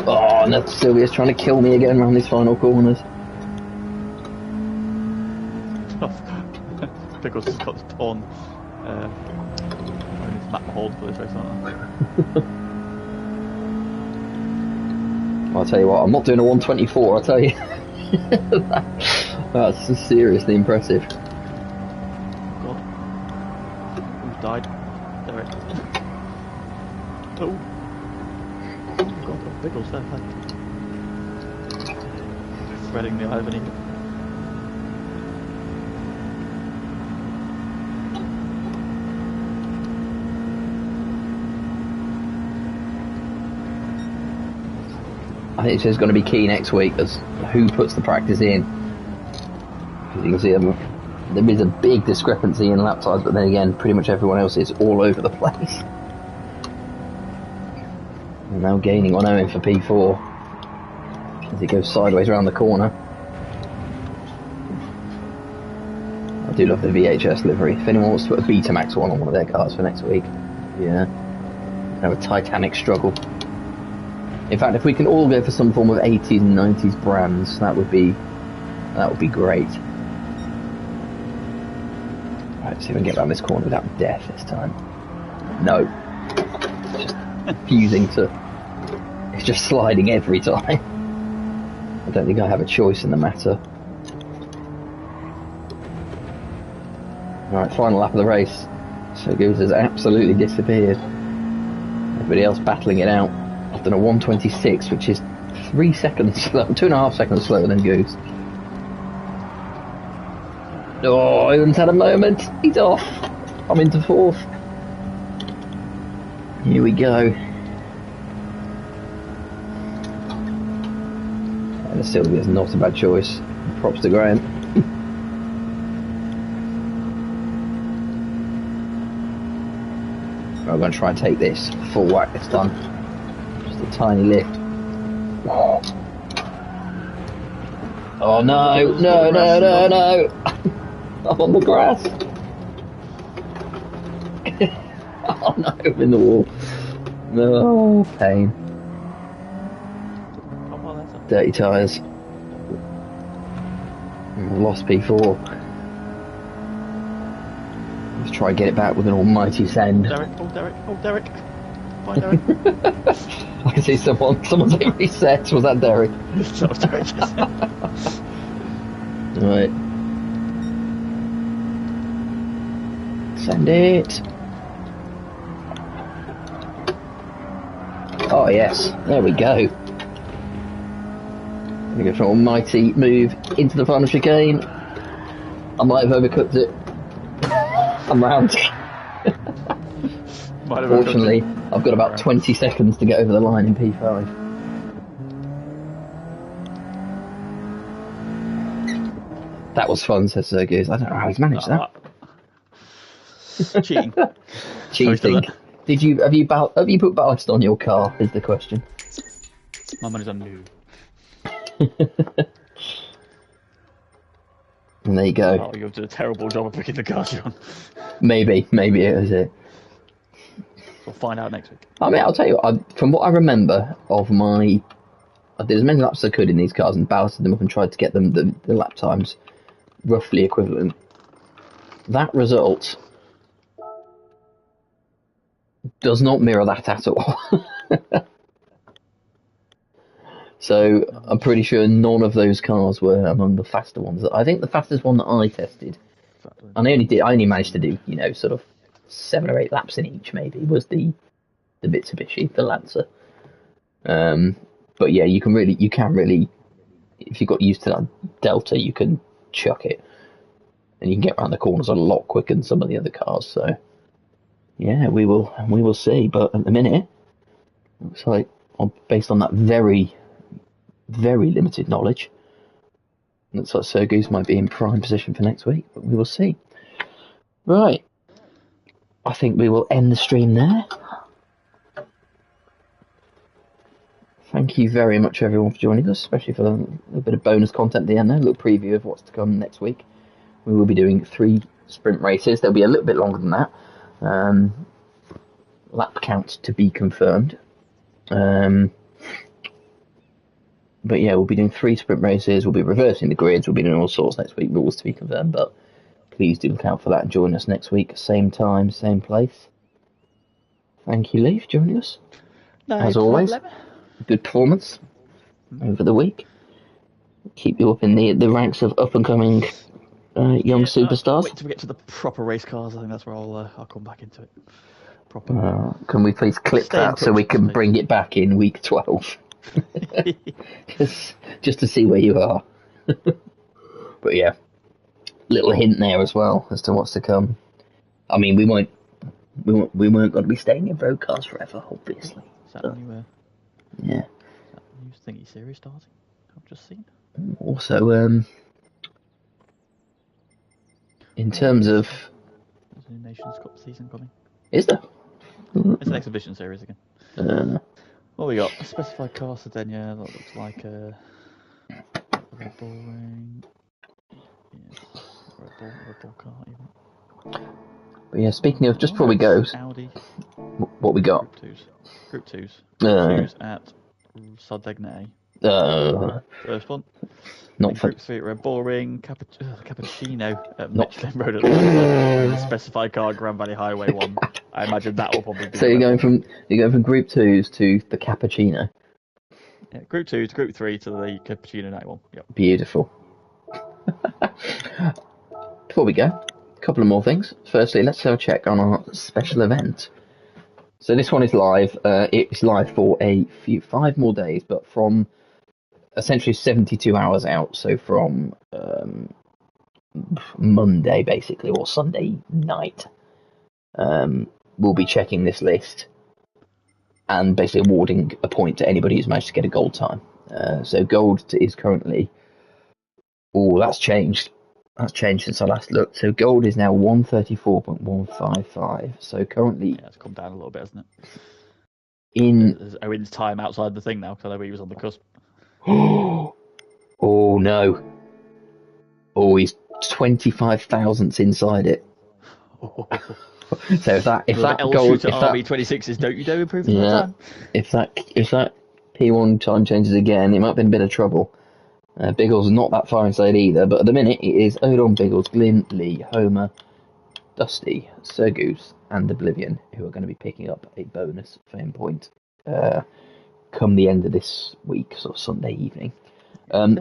[SPEAKER 1] Oh, no, Sylvia's trying to kill me again around these final corners.
[SPEAKER 2] Pickles has got the torn map hold for this race, aren't I?
[SPEAKER 1] I'll tell you what, I'm not doing a 124, I'll tell you. That's seriously impressive.
[SPEAKER 2] God. Who's died? There it is. Oh. God, Pickles there. Threading the irony.
[SPEAKER 1] I think it's just going to be key next week as who puts the practice in. As you can see, there is a big discrepancy in lap times, but then again, pretty much everyone else is all over the place. And now gaining on Owen for P4 as he goes sideways around the corner. I do love the VHS livery. If anyone wants to put a Betamax one on one of their cars for next week, yeah, have a titanic struggle. In fact, if we can all go for some form of 80s and 90s brands, that would be great. Right, see if we can get around this corner without death this time. No. It's just refusing to... It's just sliding every time. I don't think I have a choice in the matter. Alright, final lap of the race. So Goose has absolutely disappeared. Everybody else battling it out. I've done a 126, which is 3 seconds slow, 2.5 seconds slower than Goose. Oh, Owen's had a moment. He's off. I'm into fourth. Here we go. And Sylvia's not a bad choice. Props to Graham. I'm going to try and take this full whack this time. Just a tiny lift. Oh no, no, no, no, no! I'm on the grass. Oh no, I'm in the wall. No, pain.
[SPEAKER 2] Come on, that's
[SPEAKER 1] Dirty tyres. Lost P4. Let's try and get it back with an almighty send.
[SPEAKER 2] Derek, oh Derek, oh Derek. Bye Derek.
[SPEAKER 1] I can see someone's saying reset. Was that Derek?
[SPEAKER 2] That was Derek.
[SPEAKER 1] Right. Send it. Oh yes, there we go. We go for an almighty move into the final chicane. I might have overcooked it. I'm round. Fortunately, I've got about 20 seconds to get over the line in P5. That was fun, says Sergius. I don't know how he's managed that.
[SPEAKER 2] Cheating.
[SPEAKER 1] Cheating. Have you put ballast on your car? Is the question.
[SPEAKER 2] My money's on new.
[SPEAKER 1] And there you go.
[SPEAKER 2] Oh, you've done a terrible job of picking the cars you're on.
[SPEAKER 1] Maybe it was it.
[SPEAKER 2] We'll find out next week.
[SPEAKER 1] I mean, I'll tell you what, from what I remember of I did as many laps as I could in these cars and ballasted them up and tried to get them the lap times roughly equivalent. That result does not mirror that at all. So I'm pretty sure none of those cars were among the faster ones. I think the fastest one that I tested, and I only managed to do, sort of 7 or 8 laps in each maybe, was the Mitsubishi, the Lancer. But yeah, you can really, if you got used to that Delta, you can chuck it, and you can get around the corners a lot quicker than some of the other cars. So yeah, we will see. But at the minute, looks like, based on that very, very limited knowledge, looks like Sir Goose might be in prime position for next week, but we will see. Right, I think we will end the stream there. Thank you very much, everyone, for joining us, especially for a bit of bonus content at the end there, a little preview of what's to come next week. We will be doing 3 sprint races. They'll be a little bit longer than that. Lap count to be confirmed. But yeah, we'll be doing 3 sprint races. We'll be reversing the grids. We'll be doing all sorts next week. Rules to be confirmed. But please do look out for that and join us next week. Same time, same place. Thank you, Lee, for joining us.
[SPEAKER 2] No
[SPEAKER 1] as always.
[SPEAKER 2] problem.
[SPEAKER 1] Good performance over the week. Keep you up in the ranks of up and coming young superstars.
[SPEAKER 2] Wait till we get to the proper race cars. I think that's where I'll come back into it. Proper.
[SPEAKER 1] Can we please clip that so we can bring it back in week 12? just to see where you are. But yeah, little hint there as well as to what's to come. I mean, we weren't going to be staying in road cars forever, obviously.
[SPEAKER 2] Is that new?
[SPEAKER 1] Yeah.
[SPEAKER 2] Is that new thingy series starting? I've just seen.
[SPEAKER 1] Also, in terms of,
[SPEAKER 2] there's a new Nations Cup season coming.
[SPEAKER 1] Is there?
[SPEAKER 2] It's an exhibition series again. What we got? A specified car Sardinia. That looks like a Red Bull ring. Yeah, Red Bull car even.
[SPEAKER 1] But yeah, speaking of, just before we go,
[SPEAKER 2] Audi.
[SPEAKER 1] What we got?
[SPEAKER 2] Group twos. At Sardinia. First one.
[SPEAKER 1] Not for
[SPEAKER 2] Group 3 at Red Bull Ring, Cappuccino at Michelin Road at the specified car Grand Valley Highway 1. I imagine that will probably be.
[SPEAKER 1] So you're going from Group 2s to the Cappuccino.
[SPEAKER 2] Yeah, Group 2 to Group 3 to the Cappuccino night 1. Yep.
[SPEAKER 1] Beautiful. Before we go, a couple of more things. Firstly, let's have a check on our special event. So this one is live. It's live for 5 more days, but from essentially 72 hours out. So from Monday, basically, or Sunday night, we'll be checking this list and basically awarding a point to anybody who's managed to get a gold time. So gold is currently... Oh, that's changed. That's changed since I last looked. So gold is now 134.155. So currently...
[SPEAKER 2] Yeah, it's come down a little bit, hasn't it?
[SPEAKER 1] There's
[SPEAKER 2] Owen's time outside the thing now, because I know he was on the cusp.
[SPEAKER 1] Oh no. Oh, he's 25 thousandths inside it. So if that goal, if that
[SPEAKER 2] RB26s, don't you dare improve that time.
[SPEAKER 1] if that P1 time changes again, it might be in a bit of trouble. Biggles not that far inside either, but at the minute it is Odon, Biggles, Glyn, Lee, Homer, Dusty, Sir Goose, and Oblivion who are going to be picking up a bonus fame point come the end of this week, sort of Sunday evening.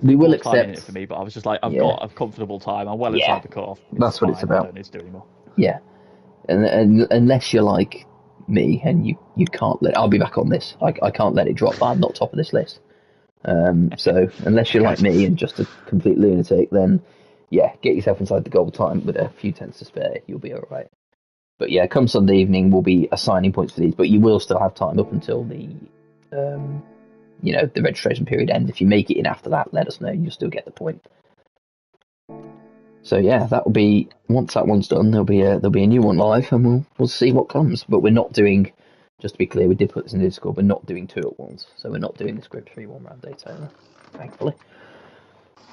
[SPEAKER 1] We will accept
[SPEAKER 2] it for me, but I was just like, I've got a comfortable time. I'm well inside the cut-off.
[SPEAKER 1] That's what it's about.
[SPEAKER 2] I don't need to do anymore.
[SPEAKER 1] Yeah, and unless you're like me and you can't let, I'll be back on this. I can't let it drop. I'm not top of this list. So unless you're like me and just a complete lunatic, then yeah, get yourself inside the goal time with a few tenths to spare. You'll be all right. But yeah, come Sunday evening, we'll be assigning points for these. But you will still have time up until the the registration period ends. If you make it in after that, let us know. You'll still get the point. So yeah, that will be, once that one's done, there'll be a new one live, and we'll see what comes. But we're not doing, just to be clear, we did put this in Discord. We're not doing 2 at once, so we're not doing the script 3-1 round Daytona, thankfully.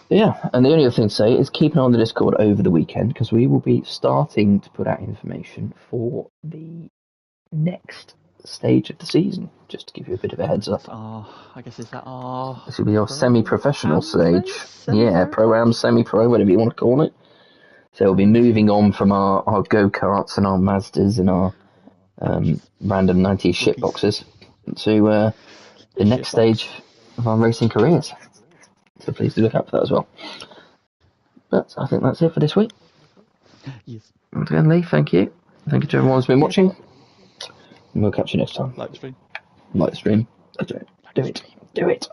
[SPEAKER 1] But yeah, and the only other thing to say is keep an eye on the Discord over the weekend, because we will be starting to put out information for the next stage of the season, just to give you a bit of a heads up.
[SPEAKER 2] I guess this
[SPEAKER 1] will be your semi-professional stage. Yeah, pro-am, semi-pro, whatever you want to call it. So we'll be moving on from our go-karts and our Mazdas and our random 90s shitboxes to the next stage of our racing careers. So please do look out for that as well. But I think that's it for this week.
[SPEAKER 2] Yes.
[SPEAKER 1] Once again, Lee, thank you. Thank you to everyone who's been watching. And we'll catch you next time.
[SPEAKER 2] Like the stream.
[SPEAKER 1] Like the stream. Do it.